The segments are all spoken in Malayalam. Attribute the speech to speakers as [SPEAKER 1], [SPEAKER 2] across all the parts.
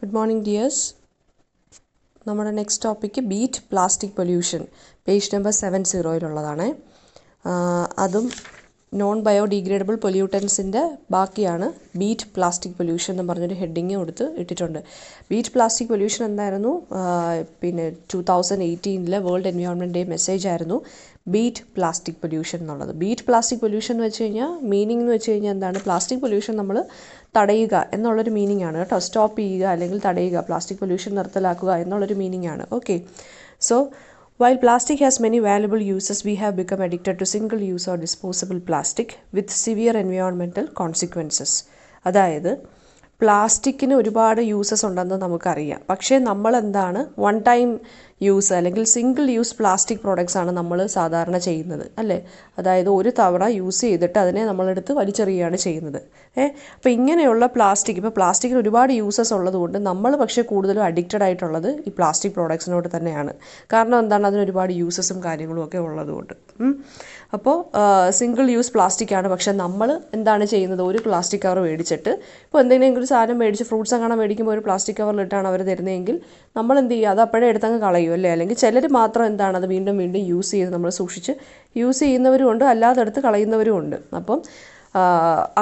[SPEAKER 1] Good morning, dears. നമ്മുടെ next topic beat plastic pollution page number 70 അതും നോൺ ബയോഡീഗ്രേഡബിൾ പൊല്യൂട്ടൻസിൻ്റെ ബാക്കിയാണ്. ബീറ്റ് പ്ലാസ്റ്റിക് പൊല്യൂഷൻ എന്ന് പറഞ്ഞൊരു ഹെഡിങ് കൊടുത്ത് ഇട്ടിട്ടുണ്ട്. ബീറ്റ് പ്ലാസ്റ്റിക് പൊല്യൂഷൻ എന്തായിരുന്നു? 2018 വേൾഡ് എൻവയോൺമെൻറ്റ് ഡേ മെസ്സേജ് ആയിരുന്നു ബീറ്റ് പ്ലാസ്റ്റിക് പൊല്യൂഷൻ എന്നുള്ളത്. ബീറ്റ് പ്ലാസ്റ്റിക് പൊല്യൂഷൻ എന്ന് വെച്ച് കഴിഞ്ഞാൽ മീനിങ് എന്ന് വെച്ച് കഴിഞ്ഞാൽ എന്താണ്? പ്ലാസ്റ്റിക് പൊല്യൂഷൻ നമ്മൾ തടയുക എന്നുള്ളൊരു മീനിങ് ആണ് കേട്ടോ. സ്റ്റോപ്പ് ചെയ്യുക അല്ലെങ്കിൽ തടയുക, പ്ലാസ്റ്റിക് പൊല്യൂഷൻ നിർത്തലാക്കുക എന്നുള്ളൊരു മീനിങ് ആണ്. Okay, so while plastic has many valuable uses, we have become addicted to single use or disposable plastic with severe environmental consequences. അതായത് പ്ലാസ്റ്റിക്കിന് ഒരുപാട് യൂസസ് ഉണ്ടെന്ന് നമുക്കറിയാം. പക്ഷേ നമ്മൾ എന്താണ്, വൺ ടൈം യൂസ് അല്ലെങ്കിൽ സിംഗിൾ യൂസ് പ്ലാസ്റ്റിക് പ്രോഡക്ട്സ് ആണ് നമ്മൾ സാധാരണ ചെയ്യുന്നത്, അല്ലേ? അതായത് ഒരു തവണ യൂസ് ചെയ്തിട്ട് അതിനെ നമ്മളെടുത്ത് വലിച്ചെറിയുകയാണ് ചെയ്യുന്നത്. അപ്പോൾ ഇങ്ങനെയുള്ള പ്ലാസ്റ്റിക്, ഇപ്പോൾ പ്ലാസ്റ്റിക്കിന് ഒരുപാട് യൂസസ് ഉള്ളതുകൊണ്ട് നമ്മൾ പക്ഷേ കൂടുതലും അഡിക്റ്റഡ് ആയിട്ടുള്ളത് ഈ പ്ലാസ്റ്റിക് പ്രോഡക്ട്സിനോട് തന്നെയാണ്. കാരണം എന്താണ്? അതിന് ഒരുപാട് യൂസസും കാര്യങ്ങളും ഒക്കെ ഉള്ളതുകൊണ്ട്. അപ്പോൾ സിംഗിൾ യൂസ് പ്ലാസ്റ്റിക് ആണ്. പക്ഷേ നമ്മൾ എന്താണ് ചെയ്യുന്നത്? ഒരു പ്ലാസ്റ്റിക് കവർ മേടിച്ചിട്ട്, ഇപ്പോൾ എന്തെങ്കിലും ഒരു സാധനം മേടിച്ച് ഫ്രൂട്ട്സ് അങ്ങനെ മേടിക്കുമ്പോൾ ഒരു പ്ലാസ്റ്റിക് കവറിലിട്ടാണ് അവർ തരുന്നതെങ്കിൽ നമ്മൾ എന്ത് ചെയ്യുക? അത് അപ്പോഴേ എടുത്തങ്ങ് കളയും, അല്ലേ? അല്ലെങ്കിൽ ചിലർ മാത്രം എന്താണ് അത് വീണ്ടും വീണ്ടും യൂസ് ചെയ്ത് നമ്മൾ സൂക്ഷിച്ച് യൂസ് ചെയ്യുന്നവരും ഉണ്ട്, അല്ലാതെ എടുത്ത് കളയുന്നവരും ഉണ്ട്. അപ്പം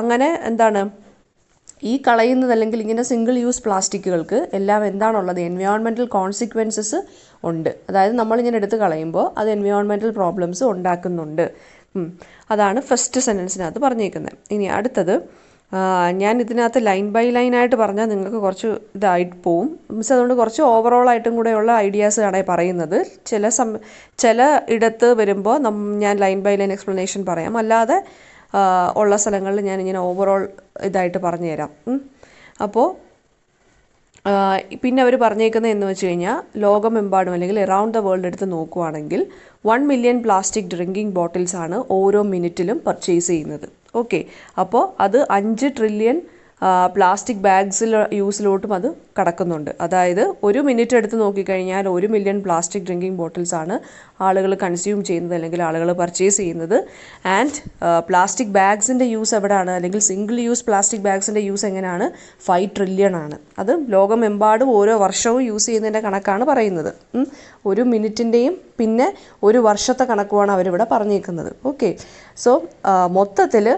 [SPEAKER 1] അങ്ങനെ എന്താണ് ഈ കളയുന്നത് അല്ലെങ്കിൽ ഇങ്ങനെ സിംഗിൾ യൂസ് പ്ലാസ്റ്റിക്കുകൾക്ക് എല്ലാം എന്താണുള്ളത്? എൻവയോൺമെൻറ്റൽ കോൺസിക്വൻസസ് ഉണ്ട്. അതായത് നമ്മളിങ്ങനെ എടുത്ത് കളയുമ്പോൾ അത് എൻവയോൺമെൻറ്റൽ പ്രോബ്ലംസ് ഉണ്ടാക്കുന്നുണ്ട്. അതാണ് ഫസ്റ്റ് സെൻറ്റൻസിനകത്ത് പറഞ്ഞേക്കുന്നത്. ഇനി അടുത്തത്, ഞാൻ ഇതിനകത്ത് ലൈൻ ബൈ ലൈനായിട്ട് പറഞ്ഞാൽ നിങ്ങൾക്ക് കുറച്ച് ഇതായിട്ട് പോവും. മീൻസ് അതുകൊണ്ട് കുറച്ച് ഓവറോളായിട്ടും കൂടെയുള്ള ഐഡിയാസ് ആണ് പറയുന്നത്. ചില ഇടത്ത് വരുമ്പോൾ ഞാൻ ലൈൻ ബൈ ലൈൻ എക്സ്പ്ലനേഷൻ പറയാം, അല്ലാതെ ഉള്ള സ്ഥലങ്ങളിൽ ഞാനിങ്ങനെ ഓവറോൾ ഇതായിട്ട് പറഞ്ഞു തരാം. അപ്പോൾ പിന്നെ അവർ പറഞ്ഞേക്കുന്നത് എന്ന് വെച്ച് കഴിഞ്ഞാൽ ലോകമെമ്പാടും അല്ലെങ്കിൽ അറൗണ്ട് ദ വേൾഡ് എടുത്ത് നോക്കുവാണെങ്കിൽ 1 മില്യൺ പ്ലാസ്റ്റിക് ഡ്രിങ്കിങ് ബോട്ടിൽസ് ആണ് ഓരോ മിനിറ്റിലും പർച്ചേസ് ചെയ്യുന്നത്. ഓക്കെ, അപ്പോൾ അത് 5 ട്രില്യൺ പ്ലാസ്റ്റിക് ബാഗ്സിൽ യൂസിലോട്ടും അത് കടക്കുന്നുണ്ട്. അതായത് ഒരു മിനിറ്റ് എടുത്ത് നോക്കിക്കഴിഞ്ഞാൽ 1 മില്യൺ പ്ലാസ്റ്റിക് ഡ്രിങ്കിങ് ബോട്ടിൽസ് ആണ് ആളുകൾ കൺസ്യൂം ചെയ്യുന്നത് അല്ലെങ്കിൽ ആളുകൾ പർച്ചേസ് ചെയ്യുന്നത്. ആൻഡ് പ്ലാസ്റ്റിക് ബാഗ്സിൻ്റെ യൂസ് എവിടെയാണ്? അല്ലെങ്കിൽ സിംഗിൾ യൂസ് പ്ലാസ്റ്റിക് ബാഗ്സിൻ്റെ യൂസ് എങ്ങനെയാണ്? 5 ട്രില്യൺ ആണ്. അത് ലോകമെമ്പാടും ഓരോ വർഷവും യൂസ് ചെയ്യുന്നതിൻ്റെ കണക്കാണ് പറയുന്നത്. ഒരു മിനിറ്റിൻ്റെയും പിന്നെ ഒരു വർഷത്തെ കണക്കുമാണ് അവരിവിടെ പറഞ്ഞേക്കുന്നത്. ഓക്കെ, സോ മൊത്തത്തിൽ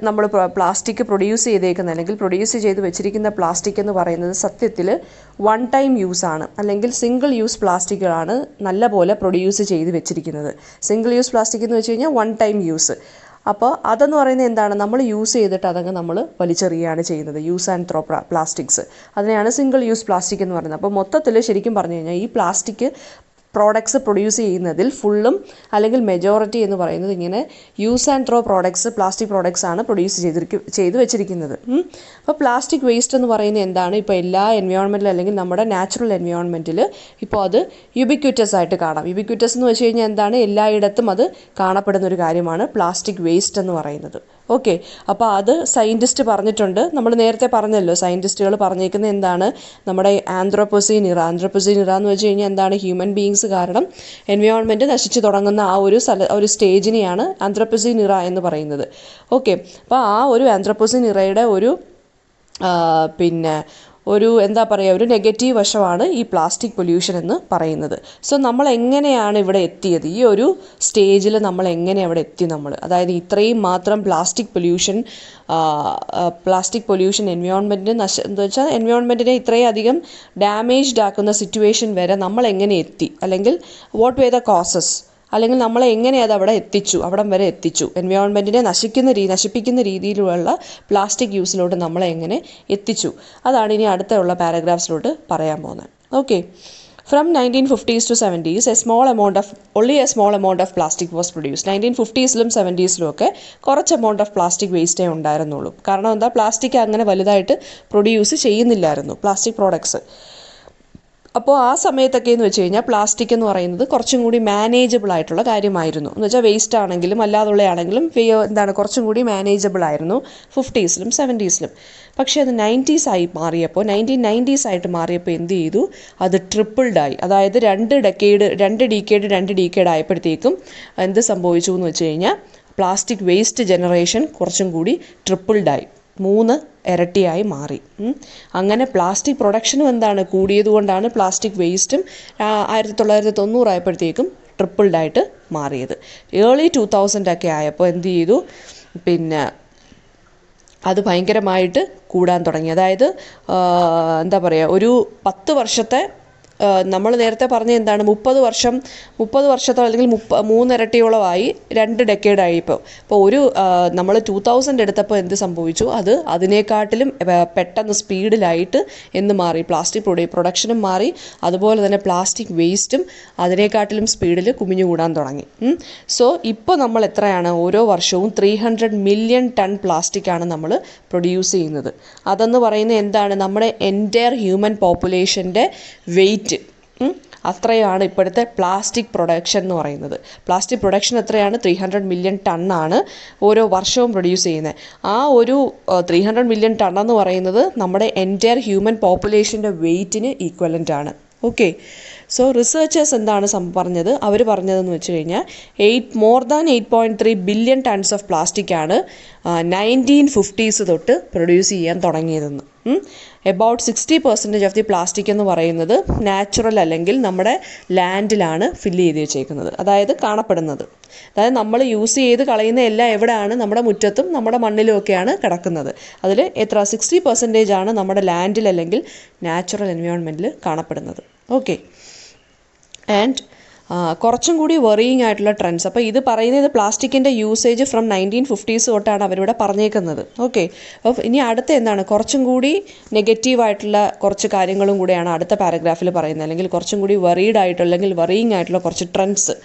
[SPEAKER 1] നമ്മൾ പ്ലാസ്റ്റിക് പ്രൊഡ്യൂസ് ചെയ്തേക്കുന്ന അല്ലെങ്കിൽ പ്രൊഡ്യൂസ് ചെയ്ത് വെച്ചിരിക്കുന്ന പ്ലാസ്റ്റിക് എന്ന് പറയുന്നത് സത്യത്തിൽ വൺ ടൈം യൂസ് ആണ്, അല്ലെങ്കിൽ സിംഗിൾ യൂസ് പ്ലാസ്റ്റിക്കുകളാണ് നല്ല പോലെ പ്രൊഡ്യൂസ് ചെയ്ത് വെച്ചിരിക്കുന്നത്. സിംഗിൾ യൂസ് പ്ലാസ്റ്റിക് എന്ന് വെച്ച് കഴിഞ്ഞാൽ വൺ ടൈം യൂസ്. അപ്പോൾ അതെന്ന് പറയുന്നത് എന്താണ്? നമ്മൾ യൂസ് ചെയ്തിട്ട് അതങ്ങ് നമ്മൾ വലിച്ചെറിയുകയാണ് ചെയ്യുന്നത്. യൂസ് ആൻഡ് ത്രോ പ്ലാസ്റ്റിക്സ്, അതിനെയാണ് സിംഗിൾ യൂസ് പ്ലാസ്റ്റിക് എന്ന് പറയുന്നത്. അപ്പോൾ മൊത്തത്തിൽ ശരിക്കും പറഞ്ഞു കഴിഞ്ഞാൽ ഈ പ്ലാസ്റ്റിക് പ്രോഡക്ട്സ് പ്രൊഡ്യൂസ് ചെയ്യുന്നതിൽ ഫുള്ളും അല്ലെങ്കിൽ മെജോറിറ്റി എന്ന് പറയുന്നത് ഇങ്ങനെ use and throw products, plastic products ആണ് പ്രൊഡ്യൂസ് ചെയ്ത് വെച്ചിരിക്കുന്നത്. അപ്പോൾ പ്ലാസ്റ്റിക് വേസ്റ്റ് എന്ന് പറയുന്നത് എന്താണ്? ഇപ്പോൾ എല്ലാ എൻവയോൺമെൻറ്റിലും അല്ലെങ്കിൽ നമ്മുടെ നാച്ചുറൽ എൻവയോൺമെൻറ്റിൽ ഇപ്പോൾ അത് യുബിക്വിറ്റസ് ആയിട്ട് കാണാം. യുബിക്വിറ്റസ് എന്ന് വെച്ച് കഴിഞ്ഞാൽ എന്താണ്? എല്ലായിടത്തും അത് കാണപ്പെടുന്ന ഒരു കാര്യമാണ് പ്ലാസ്റ്റിക് വേസ്റ്റ് എന്ന് പറയുന്നത്. ഓക്കെ, അപ്പോൾ അത് സയൻറ്റിസ്റ്റ് പറഞ്ഞിട്ടുണ്ട്. നമ്മൾ നേരത്തെ പറഞ്ഞല്ലോ, സയൻറ്റിസ്റ്റുകൾ പറഞ്ഞേക്കുന്നത് എന്താണ്? നമ്മുടെ ആന്ത്രോപോസീൻ ഇറ എന്ന് വെച്ച് കഴിഞ്ഞാൽ എന്താണ്? ഹ്യൂമൻ ബീയിങ്സ് കാരണം എൻവയോൺമെൻറ്റ് നശിച്ചു തുടങ്ങുന്ന ആ ഒരു സ്റ്റേജിനെയാണ് ആന്ത്രോപോസീൻ ഇറ എന്ന് പറയുന്നത്. ഓക്കെ, അപ്പോൾ ആ ഒരു ആന്ത്രോപോസീൻ ഇറയുടെ ഒരു നെഗറ്റീവ് വശമാണ് ഈ പ്ലാസ്റ്റിക് പൊല്യൂഷൻ എന്ന് പറയുന്നത്. സോ നമ്മൾ എങ്ങനെയാണ് ഇവിടെ എത്തിയത്? ഈ ഒരു സ്റ്റേജിൽ നമ്മൾ എങ്ങനെ അവിടെ എത്തി? അതായത് ഇത്രയും മാത്രം പ്ലാസ്റ്റിക് പൊല്യൂഷൻ എൻവയോൺമെൻറ്റിന് എന്താ വെച്ചാൽ എൻവയോൺമെൻറ്റിനെ ഇത്രയും അധികം ഡാമേജ്ഡ് ആക്കുന്ന സിറ്റുവേഷൻ വരെ നമ്മൾ എങ്ങനെ എത്തി? അല്ലെങ്കിൽ വാട്ട് വേ ദ കോസസ്? അല്ലെങ്കിൽ നമ്മളെ എങ്ങനെ അത് അവിടം വരെ എത്തിച്ചു? എൻവയോൺമെൻറ്റിനെ നശിപ്പിക്കുന്ന രീതിയിലുള്ള പ്ലാസ്റ്റിക് യൂസിലോട്ട് നമ്മളെ എങ്ങനെ എത്തിച്ചു? അതാണ് ഇനി അടുത്തുള്ള പാരഗ്രാഫ്സിലോട്ട് പറയാൻ പോകുന്നത്. Okay, from 1950s to 70s only a small amount of plastic was produced. 1950s-ലും 70s-ലും ഒക്കെ കുറച്ച് എമൗണ്ട് ഓഫ് പ്ലാസ്റ്റിക് വേസ്റ്റേ ഉണ്ടായിരുന്നുള്ളൂ. കാരണം എന്താ? പ്ലാസ്റ്റിക് അങ്ങനെ വലുതായിട്ട് പ്രൊഡ്യൂസ് ചെയ്യുന്നില്ലായിരുന്നു, പ്ലാസ്റ്റിക് പ്രോഡക്ട്സ്. അപ്പോൾ ആ സമയത്തൊക്കെ എന്ന് വെച്ച് കഴിഞ്ഞാൽ പ്ലാസ്റ്റിക് എന്ന് പറയുന്നത് കുറച്ചും കൂടി മാനേജബിൾ ആയിട്ടുള്ള കാര്യമായിരുന്നു. എന്ന് വെച്ചാൽ വേസ്റ്റ് ആണെങ്കിലും അല്ലാതുള്ളയാണെങ്കിലും കുറച്ചും കൂടി മാനേജബിൾ ആയിരുന്നു 50s-ലും 70s-ലും. പക്ഷേ അത് 90s ആയി മാറിയപ്പോൾ 1990s ആയിട്ട് മാറിയപ്പോൾ എന്ത് ചെയ്തു? അത് ട്രിപ്പിൾഡായി. അതായത് 2 ഡീക്കേഡ് ആയപ്പോഴത്തേക്കും എന്ത് സംഭവിച്ചു എന്ന് വെച്ച് കഴിഞ്ഞാൽ പ്ലാസ്റ്റിക് വേസ്റ്റ് ജനറേഷൻ കുറച്ചും കൂടി ട്രിപ്പിൾഡായി. 3 ഇരട്ടിയായി മാറി. അങ്ങനെ പ്ലാസ്റ്റിക് പ്രൊഡക്ഷനും എന്താണ് കൂടിയതുകൊണ്ടാണ് പ്ലാസ്റ്റിക് വേസ്റ്റും 1990 ആയപ്പോഴത്തേക്കും ട്രിപ്പിൾഡായിട്ട് മാറിയത്. ഏർലി 2000 ഒക്കെ ആയപ്പോൾ എന്ത് ചെയ്തു, പിന്നെ അത് ഭയങ്കരമായിട്ട് കൂടാൻ തുടങ്ങി. അതായത് എന്താ പറയുക, ഒരു 10 വർഷത്തെ നമ്മൾ നേരത്തെ പറഞ്ഞ എന്താണ് 30 വർഷത്തോ അല്ലെങ്കിൽ 3 ഇരട്ടിയോളമായി 2 ഡെക്കേഡായി ഇപ്പോൾ. ഒരു നമ്മൾ 2000 എടുത്തപ്പോൾ എന്ത് സംഭവിച്ചു, അത് അതിനേക്കാട്ടിലും പെട്ടെന്ന് സ്പീഡിലായിട്ട് എന്ന് മാറി. പ്ലാസ്റ്റിക് പ്രൊഡക്ഷനും മാറി, അതുപോലെ തന്നെ പ്ലാസ്റ്റിക് വേസ്റ്റും അതിനേക്കാട്ടിലും സ്പീഡിൽ കുമിഞ്ഞുകൂടാൻ തുടങ്ങി. സോ ഇപ്പോൾ നമ്മൾ എത്രയാണ്, ഓരോ വർഷവും 300 മില്യൺ ടൺ പ്ലാസ്റ്റിക്കാണ് നമ്മൾ പ്രൊഡ്യൂസ് ചെയ്യുന്നത്. അതെന്ന് പറയുന്നത് എന്താണ്, നമ്മുടെ എൻറ്റയർ ഹ്യൂമൻ പോപ്പുലേഷൻ്റെ വെയിറ്റ് അത്രയാണ് ഇപ്പോഴത്തെ പ്ലാസ്റ്റിക് പ്രൊഡക്ഷൻ എന്ന് പറയുന്നത്. പ്ലാസ്റ്റിക് പ്രൊഡക്ഷൻ എത്രയാണ്, 300 മില്യൺ ടണ്ണാണ് ഓരോ വർഷവും പ്രൊഡ്യൂസ് ചെയ്യുന്നത്. ആ ഒരു 300 മില്യൺ ടൺ എന്ന് പറയുന്നത് നമ്മുടെ എൻറ്റയർ ഹ്യൂമൻ പോപ്പുലേഷൻ്റെ വെയിറ്റിന് ഈക്വലൻ്റ് ആണ്. ഓക്കെ, സോ റിസർച്ചേഴ്സ് എന്താണ് പറഞ്ഞത്, അവർ പറഞ്ഞതെന്ന് വെച്ച് കഴിഞ്ഞാൽ more than 8.3 billion tons of പ്ലാസ്റ്റിക്കാണ് 1950s തൊട്ട് പ്രൊഡ്യൂസ് ചെയ്യാൻ തുടങ്ങിയതെന്ന്. എബൌട്ട് 60% ഓഫ് ദി പ്ലാസ്റ്റിക് എന്ന് പറയുന്നത് നാച്ചുറൽ അല്ലെങ്കിൽ നമ്മുടെ ലാൻഡിലാണ് ഫില്ല് ചെയ്ത് വെച്ചേക്കുന്നത്, അതായത് കാണപ്പെടുന്നത്. അതായത് നമ്മൾ യൂസ് ചെയ്ത് കളയുന്ന എല്ലാം എവിടെയാണ്, നമ്മുടെ മുറ്റത്തും നമ്മുടെ മണ്ണിലും ഒക്കെയാണ് കിടക്കുന്നത്. അതിൽ 60% ആണ് നമ്മുടെ ലാൻഡിൽ അല്ലെങ്കിൽ നാച്ചുറൽ എൻവയോൺമെൻറ്റിൽ കാണപ്പെടുന്നത്. ഓക്കെ, ആൻഡ് കുറച്ചും കൂടി വറിയിങ് ആയിട്ടുള്ള ട്രെൻഡ്സ്. അപ്പോൾ ഇത് പറയുന്നത് പ്ലാസ്റ്റിക്കിൻ്റെ യൂസേജ് ഫ്രം 1950s തൊട്ടാണ് അവരിവിടെ പറഞ്ഞേക്കുന്നത്. ഓക്കെ, അപ്പോൾ ഇനി അടുത്ത എന്താണ്, കുറച്ചും കൂടി നെഗറ്റീവായിട്ടുള്ള കുറച്ച് കാര്യങ്ങളും കൂടെയാണ് അടുത്ത പാരഗ്രാഫിൽ പറയുന്നത്, അല്ലെങ്കിൽ കുറച്ചും കൂടി വറീഡ് ആയിട്ടുള്ള അല്ലെങ്കിൽ വറിയിങ് ആയിട്ടുള്ള കുറച്ച് ട്രെൻഡ്സ്.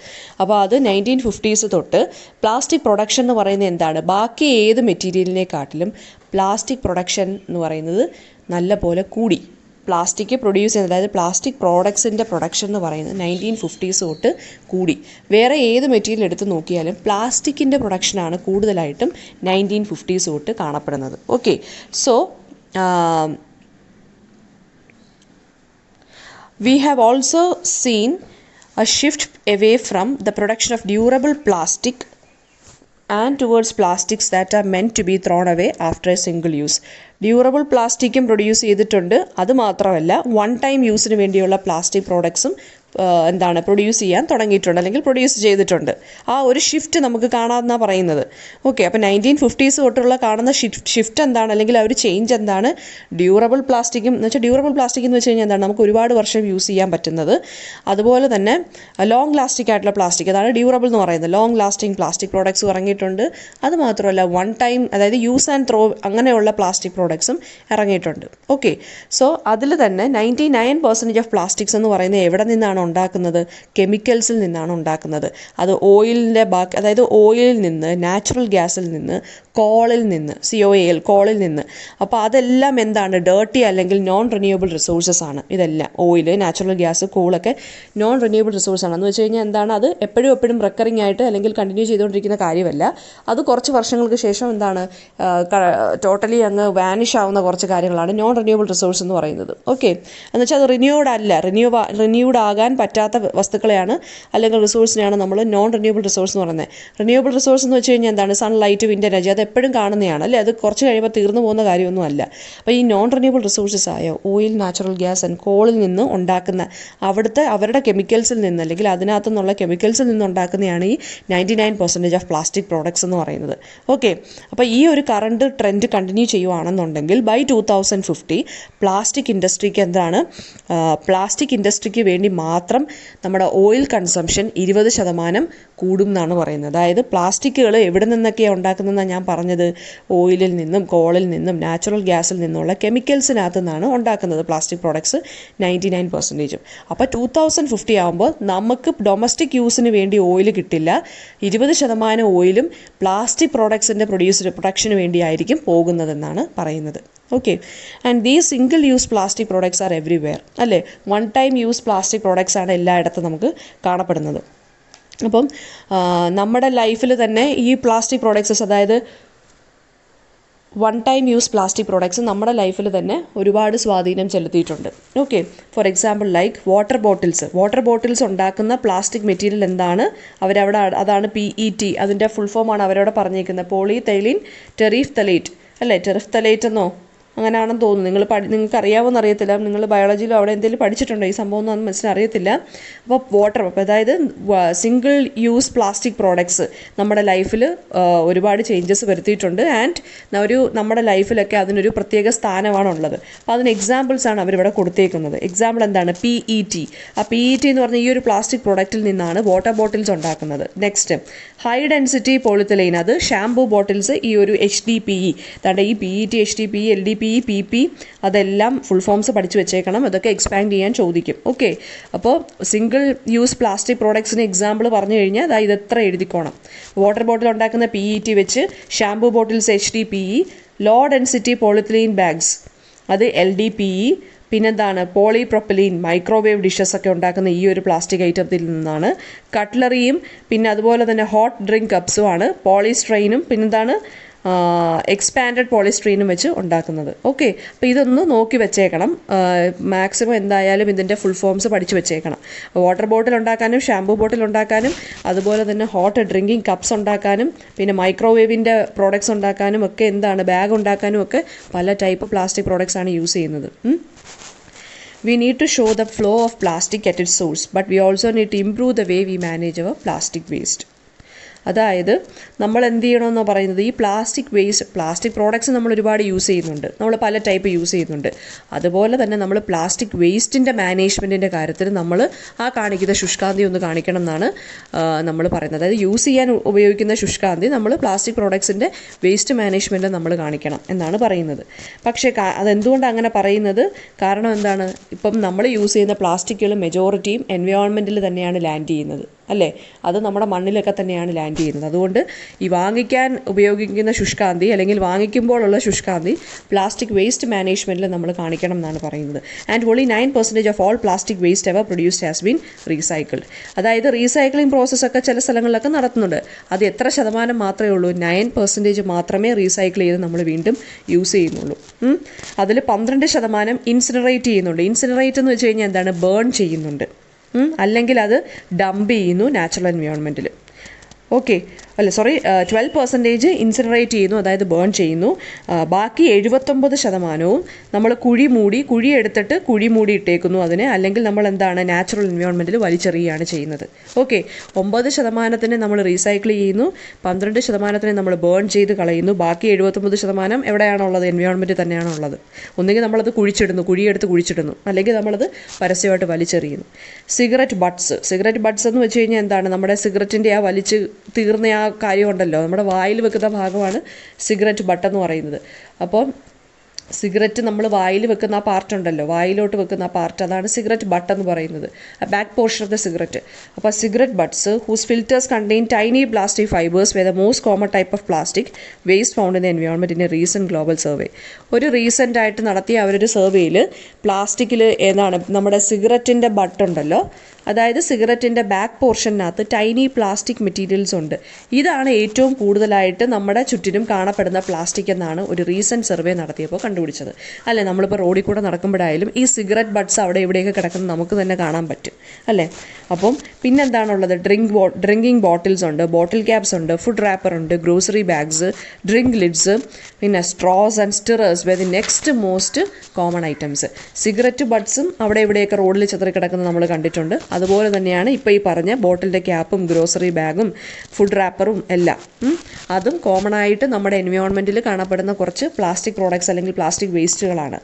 [SPEAKER 1] അപ്പോൾ അത് 1950s തൊട്ട് പ്ലാസ്റ്റിക് പ്രൊഡക്ഷൻ എന്ന് പറയുന്നത് എന്താണ്, ബാക്കി ഏത് മെറ്റീരിയലിനെക്കാട്ടിലും പ്ലാസ്റ്റിക് പ്രൊഡക്ഷൻ എന്ന് പറയുന്നത് നല്ല പോലെ കൂടി. പ്ലാസ്റ്റിക് പ്രൊഡ്യൂസ് ചെയ്യുന്നത്, അതായത് പ്ലാസ്റ്റിക് പ്രോഡക്ട്സിൻ്റെ പ്രൊഡക്ഷൻ എന്ന് പറയുന്നത് 1950s തൊട്ട് കൂടി. വേറെ ഏത് മെറ്റീരിയൽ എടുത്ത് നോക്കിയാലും പ്ലാസ്റ്റിക്കിൻ്റെ പ്രൊഡക്ഷനാണ് കൂടുതലായിട്ടും 1950s തൊട്ട് കാണപ്പെടുന്നത്. Okay, so we have also seen a shift away from the production of durable plastic and towards plastics that are meant to be thrown away after a single use. Durable പ്ലാസ്റ്റിക്കും പ്രൊഡ്യൂസ് ചെയ്തിട്ടുണ്ട്. അതുമാത്രമല്ല, വൺ ടൈം യൂസിന് വേണ്ടിയുള്ള പ്ലാസ്റ്റിക് പ്രോഡക്ട്സും എന്താണ് പ്രൊഡ്യൂസ് ചെയ്യാൻ തുടങ്ങിയിട്ടുണ്ട് അല്ലെങ്കിൽ പ്രൊഡ്യൂസ് ചെയ്തിട്ടുണ്ട്. ആ ഒരു ഷിഫ്റ്റ് നമുക്ക് കാണാമെന്നാണ് പറയുന്നത്. ഓക്കെ, അപ്പോൾ 1950s തൊട്ടുള്ള കാണുന്ന ഷിഫ്റ്റ് എന്താണ്, അല്ലെങ്കിൽ ആ ഒരു ചേഞ്ച് എന്താണ്, ഡ്യൂറബിൾ പ്ലാസ്റ്റിക്കും എന്ന് വെച്ചാൽ ഡ്യൂറബിൾ പ്ലാസ്റ്റിക് എന്ന് വെച്ച് കഴിഞ്ഞാൽ എന്താണ്, നമുക്ക് ഒരുപാട് വർഷം യൂസ് ചെയ്യാൻ പറ്റുന്നത്. അതുപോലെ തന്നെ ലോങ് ലാസ്റ്റിക് ആയിട്ടുള്ള പ്ലാസ്റ്റിക്, അതാണ് ഡ്യൂറബിൾ എന്ന് പറയുന്നത്. ലോങ് ലാസ്റ്റിംഗ് പ്ലാസ്റ്റിക് പ്രോഡക്ട്സ് ഇറങ്ങിയിട്ടുണ്ട്. അതുമാത്രമല്ല വൺ ടൈം, അതായത് യൂസ് ആൻഡ് ത്രോ അങ്ങനെയുള്ള പ്ലാസ്റ്റിക് പ്രോഡക്ട്സും ഇറങ്ങിയിട്ടുണ്ട്. ഓക്കെ, സോ അതിൽ തന്നെ 99% ഓഫ് പ്ലാസ്റ്റിക്സ് എന്ന് പറയുന്നത് എവിടെ നിന്നാണ് ഉണ്ടാക്കുന്നത്, കെമിക്കൽസിൽ നിന്നാണ് ഉണ്ടാക്കുന്നത്. അത് ഓയിലിൻ്റെ അതായത് ഓയിലിൽ നിന്ന്, നാച്ചുറൽ ഗ്യാസിൽ നിന്ന്, കോളിൽ നിന്ന്, COAL കോളിൽ നിന്ന്. അപ്പോൾ അതെല്ലാം എന്താണ്, ഡേർട്ടി അല്ലെങ്കിൽ നോൺ റിന്യൂവബിൾ റിസോഴ്സസ് ആണ്. ഇതെല്ലാം ഓയിൽ, നാച്ചുറൽ ഗ്യാസ്, കോളൊക്കെ നോൺ റിന്യൂവബിൾ റിസോഴ്സ് ആണ്. എന്ന് വെച്ച് കഴിഞ്ഞാൽ എന്താണ്, അത് എപ്പോഴും റിക്കറിങ് ആയിട്ട് അല്ലെങ്കിൽ കണ്ടിന്യൂ ചെയ്തുകൊണ്ടിരിക്കുന്ന കാര്യമല്ല. അത് കുറച്ച് വർഷങ്ങൾക്ക് ശേഷം എന്താണ് ടോട്ടലി അങ്ങ് വാനിഷ് ആവുന്ന കുറച്ച് കാര്യങ്ങളാണ് നോൺ റിന്യൂവബിൾ റിസോഴ്സ് എന്ന് പറയുന്നത്. ഓക്കെ, എന്ന് വെച്ചാൽ അത് റിന്യൂവഡ് അല്ല, റിന്യൂവഡ് ആകാൻ പറ്റാത്ത വസ്തുക്കളെയാണ് അല്ലെങ്കിൽ റിസോഴ്സിനെയാണ് നമ്മൾ നോൺ റിന്യൂവബിൾ റിസോഴ്സ് എന്ന് പറയുന്നത്. റിന്യൂവബിൾ റിസോഴ്സ് എന്ന് വെച്ച് കഴിഞ്ഞാൽ എന്താണ്, സൺലൈറ്റ്, വിൻഡ് എനർജി, അത് എപ്പോഴും കാണുന്നതാണ് അല്ലേ, അത് കുറച്ച് കഴിയുമ്പോൾ തീർന്നു പോകുന്ന കാര്യമൊന്നും അല്ല. അപ്പോൾ ഈ നോൺ റിന്യൂവബിൾ റിസോഴ്സസ് ആയ ഓയിൽ, നാച്ചുറൽ ഗ്യാസ് ആൻഡ് കോളിൽ നിന്ന് ഉണ്ടാക്കുന്ന അവരുടെ കെമിക്കൽസിൽ നിന്ന് അല്ലെങ്കിൽ അതിനകത്തു നിന്നുള്ള കെമിക്കൽസിൽ നിന്ന് ഉണ്ടാക്കുന്നതാണ് ഈ 99% ഓഫ് പ്ലാസ്റ്റിക് പ്രോഡക്ട്സ് എന്ന് പറയുന്നത്. ഓക്കെ, അപ്പോൾ ഈ ഒരു കറണ്ട് ട്രെൻഡ് കണ്ടിന്യൂ ചെയ്യുവാണെന്നുണ്ടെങ്കിൽ ബൈ 2050 പ്ലാസ്റ്റിക് ഇൻഡസ്ട്രിക്ക് എന്താണ്, പ്ലാസ്റ്റിക് ഇൻഡസ്ട്രിക്ക് വേണ്ടി മാത്രം നമ്മുടെ ഓയിൽ കൺസംഷൻ 20% കൂടും എന്നാണ് പറയുന്നത്. അതായത് പ്ലാസ്റ്റിക്കുകൾ എവിടെ നിന്നൊക്കെയാണ് ഉണ്ടാക്കുന്നതെന്നാണ് ഞാൻ പറഞ്ഞത്, ഓയിലിൽ നിന്നും, കോളിൽ നിന്നും, നാച്ചുറൽ ഗ്യാസിൽ നിന്നുള്ള കെമിക്കൽസിനകത്തു നിന്നാണ് ഉണ്ടാക്കുന്നത് പ്ലാസ്റ്റിക് പ്രോഡക്ട്സ് 99%. അപ്പോൾ 2050 ആകുമ്പോൾ നമുക്ക് ഡൊമസ്റ്റിക് യൂസിന് വേണ്ടി ഓയിൽ കിട്ടില്ല. 20% ഓയിലും പ്ലാസ്റ്റിക് പ്രോഡക്ട്സിൻ്റെ പ്രൊഡക്ഷന് വേണ്ടിയായിരിക്കും പോകുന്നതെന്നാണ് പറയുന്നത്. Okay, and these single use plastic products are everywhere അല്ലേ. One time use plastic products ആണ് എല്ലായിടത്തും നമുക്ക് കാണപ്പെടുന്നത്. അപ്പം നമ്മുടെ ലൈഫിൽ തന്നെ ഈ പ്ലാസ്റ്റിക് പ്രോഡക്ട്സ്, അതായത് one time use plastic products നമ്മുടെ ലൈഫിൽ തന്നെ ഒരുപാട് സ്വാധീനം ചെലുത്തിയിട്ടുണ്ട്. Okay, for example like water bottles ഉണ്ടാക്കുന്ന പ്ലാസ്റ്റിക് മെറ്റീരിയൽ എന്താണ്, അതാണ് PET, അതിൻ്റെ ഫുൾ ഫോമാണ് അവരവിടെ പറഞ്ഞേക്കുന്നത്, പോളിതെൈലീൻ ടെറിഫ്തലേറ്റ് അല്ലേ, ടെറിഫ്തലേറ്റ് എന്നോ അങ്ങനെയാണെന്ന് തോന്നുന്നു. നിങ്ങൾക്ക് അറിയാമോന്ന് അറിയത്തില്ല, നിങ്ങൾ ബയോളജിയിലോ അവിടെ എന്തെങ്കിലും പഠിച്ചിട്ടുണ്ടോ ഈ സംഭവം ഒന്നും മനസ്സിലറിയത്തില്ല. അപ്പോൾ അതായത് സിംഗിൾ യൂസ് പ്ലാസ്റ്റിക് പ്രോഡക്ട്സ് നമ്മുടെ ലൈഫിൽ ഒരുപാട് ചേഞ്ചസ് വരുത്തിയിട്ടുണ്ട്. ആൻഡ് നമ്മുടെ ലൈഫിലൊക്കെ അതിനൊരു പ്രത്യേക സ്ഥാനമാണ് ഉള്ളത്. അപ്പോൾ അതിന് എക്സാമ്പിൾസാണ് അവരിവിടെ കൊടുത്തേക്കുന്നത്. എക്സാമ്പിൾ എന്താണ്? PET. ആ PET എന്ന് പറഞ്ഞ ഈ ഒരു പ്ലാസ്റ്റിക് പ്രോഡക്റ്റിൽ നിന്നാണ് വാട്ടർ ബോട്ടിൽസ് ഉണ്ടാക്കുന്നത്. നെക്സ്റ്റ് ഹൈ ഡെൻസിറ്റി പോളിത്തലൈൻ, അത് ഷാംപൂ ബോട്ടിൽസ് ഈ ഒരു HDPE, അതാണ്ട് ഈ PET, HDPE, LDPE, PP അതെല്ലാം ഫുൾ ഫോംസ് പഠിച്ചു വെച്ചേക്കണം. അതൊക്കെ എക്സ്പാൻഡ് ചെയ്യാൻ ചോദിക്കും. ഓക്കെ, അപ്പോൾ സിംഗിൾ യൂസ് പ്ലാസ്റ്റിക് പ്രോഡക്ട്സിന് എക്സാമ്പിൾ പറഞ്ഞു കഴിഞ്ഞാൽ അതായത് ഇതെത്ര എഴുതിക്കോണം. വാട്ടർ ബോട്ടിൽ ഉണ്ടാക്കുന്ന PET വെച്ച് shampoo bottles HDPE, low density polyethylene bags അത് LDPE, പിന്നെന്താണ് പോളിപ്രൊപ്പലീൻ, മൈക്രോവേവ് ഡിഷസ് ഒക്കെ ഉണ്ടാക്കുന്ന ഈ ഒരു പ്ലാസ്റ്റിക് ഐറ്റത്തിൽ നിന്നാണ്. കട്ട്ലറിയും പിന്നെ അതുപോലെ തന്നെ ഹോട്ട് ഡ്രിങ്ക് കപ്സുമാണ് പോളിസ്ട്രെയിനും പിന്നെന്താണ് എക്സ്പാൻഡഡ് പോളിസ്ട്രീനും വെച്ച് ഉണ്ടാക്കുന്നത്. ഓക്കെ, അപ്പോൾ ഇതൊന്ന് നോക്കി വെച്ചേക്കണം. മാക്സിമം എന്തായാലും ഇതിൻ്റെ ഫുൾ ഫോംസ് പഠിച്ചു വെച്ചേക്കണം. വാട്ടർ ബോട്ടിൽ ഉണ്ടാക്കാനും ഷാംപൂ ബോട്ടിൽ ഉണ്ടാക്കാനും അതുപോലെ തന്നെ ഹോട്ട് ഡ്രിങ്കിങ് കപ്സ് ഉണ്ടാക്കാനും പിന്നെ മൈക്രോവേവിൻ്റെ പ്രോഡക്ട്സ് ഉണ്ടാക്കാനും ഒക്കെ എന്താണ് ബാഗ് ഉണ്ടാക്കാനും ഒക്കെ പല ടൈപ്പ് പ്ലാസ്റ്റിക് പ്രോഡക്ട്സ് ആണ് യൂസ് ചെയ്യുന്നത്. We need to show the flow of plastic at its source, but we also need to improve the way we manage our plastic waste. അതായത് നമ്മൾ എന്ത് ചെയ്യണമെന്ന് പറയുന്നത്, ഈ പ്ലാസ്റ്റിക് പ്രോഡക്ട്സ് നമ്മൾ ഒരുപാട് യൂസ് ചെയ്യുന്നുണ്ട്, നമ്മൾ പല ടൈപ്പ് യൂസ് ചെയ്യുന്നുണ്ട്. അതുപോലെ തന്നെ നമ്മൾ പ്ലാസ്റ്റിക് വേസ്റ്റിൻ്റെ മാനേജ്മെൻറ്റിൻ്റെ കാര്യത്തിൽ നമ്മൾ ആ കാണിക്കുന്ന ശുഷ്കാന്തി ഒന്ന് കാണിക്കണം എന്നാണ് നമ്മൾ പറയുന്നത്. അതായത് യൂസ് ചെയ്യാൻ ഉപയോഗിക്കുന്ന ശുഷ്കാന്തി നമ്മൾ പ്ലാസ്റ്റിക് പ്രോഡക്ട്സിൻ്റെ വേസ്റ്റ് മാനേജ്മെൻറ്റ് നമ്മൾ കാണിക്കണം എന്നാണ് പറയുന്നത്. പക്ഷേ അതെന്തുകൊണ്ടാണ് അങ്ങനെ പറയുന്നത്? കാരണം എന്താണ്, ഇപ്പം നമ്മൾ യൂസ് ചെയ്യുന്ന പ്ലാസ്റ്റിക്കുകൾ മെജോറിറ്റിയും എൻവയോൺമെൻറ്റിൽ തന്നെയാണ് ലാൻഡ് ചെയ്യുന്നത്, അല്ലേ? അത് നമ്മുടെ മണ്ണിലൊക്കെ തന്നെയാണ് ലാൻഡ് ചെയ്യുന്നത്. അതുകൊണ്ട് ഈ വാങ്ങിക്കാൻ ഉപയോഗിക്കുന്ന ശുഷ്കാന്തി അല്ലെങ്കിൽ വാങ്ങിക്കുമ്പോഴുള്ള ശുഷ്കാന്തി പ്ലാസ്റ്റിക് വേസ്റ്റ് മാനേജ്മെൻറ്റിൽ നമ്മൾ കാണിക്കണം എന്നാണ് പറയുന്നത്. And only 9% of all plastic waste ever produced has been recycled. അതായത് റീസൈക്ലിംഗ് പ്രോസസ്സൊക്കെ ചില സ്ഥലങ്ങളിലൊക്കെ നടത്തുന്നുണ്ട്. അത് എത്ര ശതമാനം മാത്രമേ ഉള്ളൂ? 9% മാത്രമേ റീസൈക്കിൾ ചെയ്ത് നമ്മൾ വീണ്ടും യൂസ് ചെയ്യുന്നുള്ളൂ. അതിൽ 12% ഇൻസിനറേറ്റ് ചെയ്യുന്നുണ്ട്. ഇൻസിനറേറ്റ് എന്ന് വെച്ച് കഴിഞ്ഞാൽ എന്താണ്? ബേൺ ചെയ്യുന്നുണ്ട്, അല്ലെങ്കിൽ അത് ഡംപ് ചെയ്യുന്നു നാച്ചുറൽ എൻവയോൺമെൻറ്റിൽ. ഓക്കെ, 12% ഇൻസിനറേറ്റ് ചെയ്യുന്നു, അതായത് ബേൺ ചെയ്യുന്നു. ബാക്കി 79% നമ്മൾ കുഴി എടുത്തിട്ട് കുഴി മൂടി ഇട്ടേക്കുന്നു അതിനെ, അല്ലെങ്കിൽ നമ്മൾ എന്താണ് നാച്ചുറൽ എൻവയോൺമെൻറ്റിൽ വലിച്ചെറിയുകയാണ് ചെയ്യുന്നത്. ഓക്കെ, 9% നമ്മൾ റീസൈക്കിൾ ചെയ്യുന്നു, 12% നമ്മൾ ബേൺ ചെയ്ത് കളയുന്നു, ബാക്കി 79% എവിടെയാണുള്ളത്? എൻവയോൺമെൻറ്റിൽ തന്നെയാണുള്ളത്. ഒന്നുകിൽ നമ്മളത് കുഴിയെടുത്ത് കുഴിച്ചിടുന്നു, അല്ലെങ്കിൽ നമ്മളത് പരസ്യമായിട്ട് വലിച്ചെറിയുന്നു. സിഗരറ്റ് ബഡ്സ് എന്ന് വെച്ച് കഴിഞ്ഞാൽ എന്താണ്? നമ്മുടെ സിഗരറ്റിൻ്റെ ആ വലിച്ച് തീർന്ന ആ കാര്യമുണ്ടല്ലോ, നമ്മുടെ വായിൽ വെക്കുന്ന ഭാഗമാണ് സിഗരറ്റ് ബട്ട് എന്ന് പറയുന്നത്. അപ്പോൾ സിഗരറ്റ് നമ്മൾ വായിൽ വെക്കുന്ന ആ പാർട്ട് ഉണ്ടല്ലോ, വായിലോട്ട് വെക്കുന്ന ആ പാർട്ട്, അതാണ് സിഗരറ്റ് ബട്ട് എന്ന് പറയുന്നത്, back portion of the cigarette. അപ്പോൾ cigarette butts whose filters contain tiny plastic fibres were the most common type of plastic waste found in the environment in a recent global survey. ഒരു റീസെൻ്റായിട്ട് നടത്തിയ അവരൊരു സർവേയിൽ പ്ലാസ്റ്റിക്കിൽ ഏതാണ് നമ്മുടെ സിഗരറ്റിൻ്റെ ബട്ടുണ്ടല്ലോ, അതായത് സിഗരറ്റിൻ്റെ ബാക്ക് പോർഷനകത്ത് ടൈനി പ്ലാസ്റ്റിക് മെറ്റീരിയൽസ് ഉണ്ട്. ഇതാണ് ഏറ്റവും കൂടുതലായിട്ട് നമ്മുടെ ചുറ്റിനും കാണപ്പെടുന്ന പ്ലാസ്റ്റിക് എന്നാണ് ഒരു റീസെൻറ്റ് സർവേ നടത്തിയപ്പോൾ കണ്ടുപിടിച്ചത്. അല്ലേ, നമ്മളിപ്പോൾ റോഡിൽ കൂടെ നടക്കുമ്പോഴായാലും ഈ സിഗരറ്റ് ബഡ്സ് അവിടെ ഇവിടെയൊക്കെ കിടക്കുന്നത് നമുക്ക് തന്നെ കാണാൻ പറ്റും, അല്ലേ? അപ്പം പിന്നെന്താണുള്ളത്? ഡ്രിങ്കിങ് ബോട്ടിൽസ് ഉണ്ട്, ബോട്ടിൽ ക്യാപ്സ് ഉണ്ട്, ഫുഡ് റാപ്പർ ഉണ്ട്, ഗ്രോസറി ബാഗ്സ്, ഡ്രിങ്ക് ലിഡ്സ്, പിന്നെ straws and stirrers were the next most common items. Cigarette ബഡ്സും അവിടെ ഇവിടെയൊക്കെ റോഡിൽ ചിതറി കിടക്കുന്നത് നമ്മൾ കണ്ടിട്ടുണ്ട്. അതുപോലെ തന്നെയാണ് ഇപ്പോൾ ഈ പറഞ്ഞ ബോട്ടിലിൻ്റെ ക്യാപ്പും ഗ്രോസറി ബാഗും ഫുഡ് റാപ്പറും എല്ലാം. അതും കോമൺ ആയിട്ട് നമ്മുടെ എൻവയോൺമെൻറ്റിൽ കാണപ്പെടുന്ന കുറച്ച് പ്ലാസ്റ്റിക് പ്രോഡക്ട്സ് അല്ലെങ്കിൽ പ്ലാസ്റ്റിക് വേസ്റ്റുകളാണ്.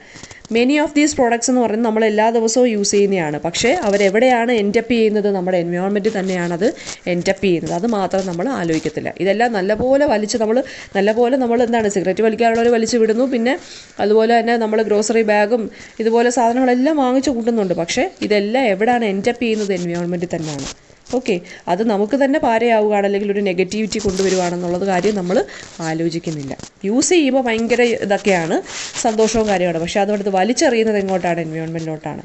[SPEAKER 1] മെനി ഓഫ് ദീസ് പ്രോഡക്ട്സ് എന്ന് പറയുന്നത് നമ്മൾ എല്ലാ ദിവസവും യൂസ് ചെയ്യുന്നതാണ്. പക്ഷേ അവരെവിടെയാണ് എൻഡപ്പ് ചെയ്യുന്നത്? നമ്മുടെ എൻവയോൺമെൻറ്റിൽ തന്നെയാണത് എൻഡപ്പ് ചെയ്യുന്നത്. അത് മാത്രം നമ്മൾ ആലോചിക്കത്തില്ല. ഇതെല്ലാം നല്ലപോലെ നമ്മൾ എന്താണ്, സിഗരറ്റ് വലിക്കാനുള്ളവർ വലിച്ചു വിടുന്നു, പിന്നെ അതുപോലെ തന്നെ നമ്മൾ ഗ്രോസറി ബാഗും ഇതുപോലെ സാധനങ്ങളെല്ലാം വാങ്ങിച്ചു കൂട്ടുന്നുണ്ട്. പക്ഷേ ഇതെല്ലാം എവിടെയാണ് എൻഡപ്പ് ചെയ്യുന്നത്? എൻവയോൺമെൻറ്റിൽ തന്നെയാണ്. ഓക്കെ, അത് നമുക്ക് തന്നെ പാരയാവുകയാണ്, അല്ലെങ്കിൽ ഒരു നെഗറ്റിവിറ്റി കൊണ്ടുവരുവാണെന്നുള്ളത് കാര്യം നമ്മൾ ആലോചിക്കുന്നില്ല. യൂസ് ചെയ്യുമ്പോൾ ഭയങ്കര ഇതൊക്കെയാണ്, സന്തോഷവും കാര്യമാണ്. പക്ഷേ അതുകൊണ്ട് വലിച്ചെറിയുന്നത് എങ്ങോട്ടാണ്? എൻവയോൺമെൻറ്റിലോട്ടാണ്.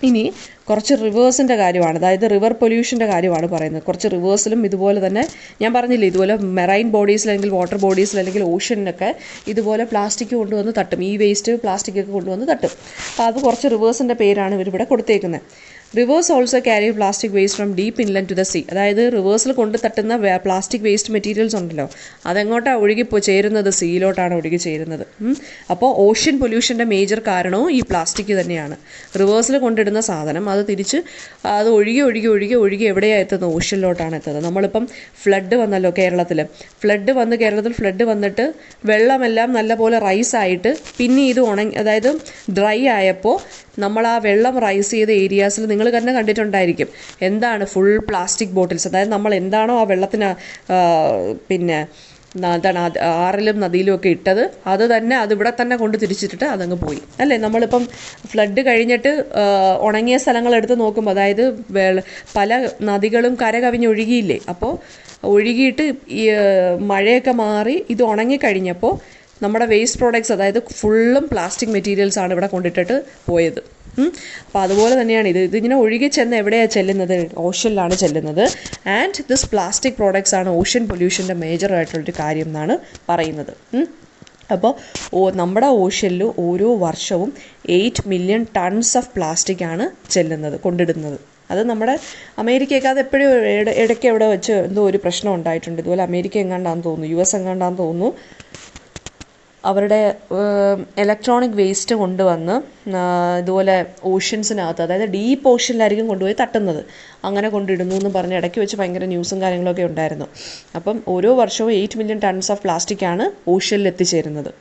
[SPEAKER 1] ഇനി കുറച്ച് റിവേഴ്സിൻ്റെ കാര്യമാണ്, അതായത് റിവർ പൊല്യൂഷൻ്റെ കാര്യമാണ് പറയുന്നത്. കുറച്ച് റിവേഴ്സിലും ഇതുപോലെ തന്നെ ഞാൻ പറഞ്ഞില്ലേ, ഇതുപോലെ മെറൈൻ ബോഡീസിൽ അല്ലെങ്കിൽ വാട്ടർ ബോഡീസിൽ അല്ലെങ്കിൽ ഓഷ്യനിലൊക്കെ ഇതുപോലെ പ്ലാസ്റ്റിക് കൊണ്ടുവന്ന് തട്ടും, ഈ വേസ്റ്റ് പ്ലാസ്റ്റിക്കൊക്കെ കൊണ്ടുവന്ന് തട്ടും. അപ്പോൾ അത് കുറച്ച് റിവേഴ്സിൻ്റെ പേരാണ് ഇവരിവിടെ കൊടുത്തേക്കുന്നത്. Rivers also carry plastic waste from deep inland to the sea. അതായത് റിവേഴ്സിൽ കൊണ്ട് തട്ടുന്ന പ്ലാസ്റ്റിക് വേസ്റ്റ് മെറ്റീരിയൽസ് ഉണ്ടല്ലോ, അതെങ്ങോട്ടാണ് ചേരുന്നത്? സീയിലോട്ടാണ് ഒഴുകി ചേരുന്നത്. അപ്പോൾ ഓഷ്യൻ പൊല്യൂഷൻ്റെ മേജർ കാരണവും ഈ പ്ലാസ്റ്റിക് തന്നെയാണ്. റിവേഴ്സിൽ കൊണ്ടിടുന്ന സാധനം അത് തിരിച്ച് അത് ഒഴുകി എവിടെയാണ് എത്തുന്നത്? ഓഷ്യനിലോട്ടാണ് എത്തുന്നത്. നമ്മളിപ്പം ഫ്ലഡ് വന്നല്ലോ കേരളത്തിൽ ഫ്ലഡ് വന്നിട്ട് വെള്ളമെല്ലാം നല്ലപോലെ റൈസായിട്ട് പിന്നെ ഇത് അതായത് ഡ്രൈ ആയപ്പോൾ നമ്മൾ ആ വെള്ളം റൈസ് ചെയ്ത ഏരിയാസിൽ നിങ്ങൾ തന്നെ കണ്ടിട്ടുണ്ടായിരിക്കും എന്താണ് ഫുൾ പ്ലാസ്റ്റിക് ബോട്ടിൽസ്. അതായത് നമ്മൾ എന്താണോ ആ വെള്ളത്തിന് പിന്നെ എന്താണ് ആറിലും നദിയിലും ഒക്കെ ഇട്ടത് അത് തന്നെ അതിവിടെ തന്നെ കൊണ്ട് തിരിച്ചിട്ടിട്ട് അതങ്ങ് പോയി അല്ലേ. നമ്മളിപ്പം ഫ്ലഡ് കഴിഞ്ഞിട്ട് ഉണങ്ങിയ സ്ഥലങ്ങളെടുത്ത് നോക്കുമ്പോൾ അതായത് പല നദികളും കര കവിഞ്ഞൊഴുകിയില്ലേ, അപ്പോൾ ഒഴുകിയിട്ട് ഈ മഴയൊക്കെ മാറി ഇത് ഉണങ്ങിക്കഴിഞ്ഞപ്പോൾ നമ്മുടെ വേസ്റ്റ് പ്രോഡക്ട്സ് അതായത് ഫുള്ളും പ്ലാസ്റ്റിക് മെറ്റീരിയൽസ് ആണ് ഇവിടെ കൊണ്ടിട്ടിട്ട് പോയത്. അപ്പോൾ അതുപോലെ തന്നെയാണ് ഇതിങ്ങനെ ഒഴുകി ചെന്ന് എവിടെയാണ് ചെല്ലുന്നത്? ഓഷ്യനിലാണ് ചെല്ലുന്നത്. ആൻഡ് ദിസ് പ്ലാസ്റ്റിക് പ്രോഡക്ട്സ് ആണ് ഓഷ്യൻ പൊല്യൂഷൻ്റെ മേജറായിട്ടുള്ളൊരു കാര്യം എന്നാണ് പറയുന്നത്. അപ്പോൾ നമ്മുടെ ഓഷ്യനിൽ ഓരോ വർഷവും 8 മില്യൺ ടൺസ് ഓഫ് പ്ലാസ്റ്റിക് ആണ് കൊണ്ടിടുന്നത്. അത് നമ്മുടെ അമേരിക്കയൊക്കെ അത് എപ്പോഴും ഇടയ്ക്ക് എവിടെ വെച്ച് എന്തോ ഒരു പ്രശ്നം ഉണ്ടായിട്ടുണ്ട്. ഇതുപോലെ അമേരിക്ക എങ്ങാണ്ടാന്ന് തോന്നുന്നു, US എങ്ങാണ്ടാന്ന് തോന്നുന്നു, അവരുടെ ഇലക്ട്രോണിക് വേസ്റ്റ് കൊണ്ടുവന്ന് ഇതുപോലെ ഓഷ്യൻസിനകത്ത് അതായത് ഡീപ്പ് ഓഷ്യനിലായിരിക്കും കൊണ്ടുപോയി തട്ടുന്നത്. അങ്ങനെ കൊണ്ടിടുന്നു എന്ന് പറഞ്ഞ് ഇടയ്ക്ക് വെച്ച് ഭയങ്കര ന്യൂസും കാര്യങ്ങളൊക്കെ ഉണ്ടായിരുന്നു. അപ്പം ഓരോ വർഷവും 8 മില്യൺ ടൺസ് ഓഫ് പ്ലാസ്റ്റിക്കാണ് ഓഷ്യനിൽ എത്തിച്ചേരുന്നത്.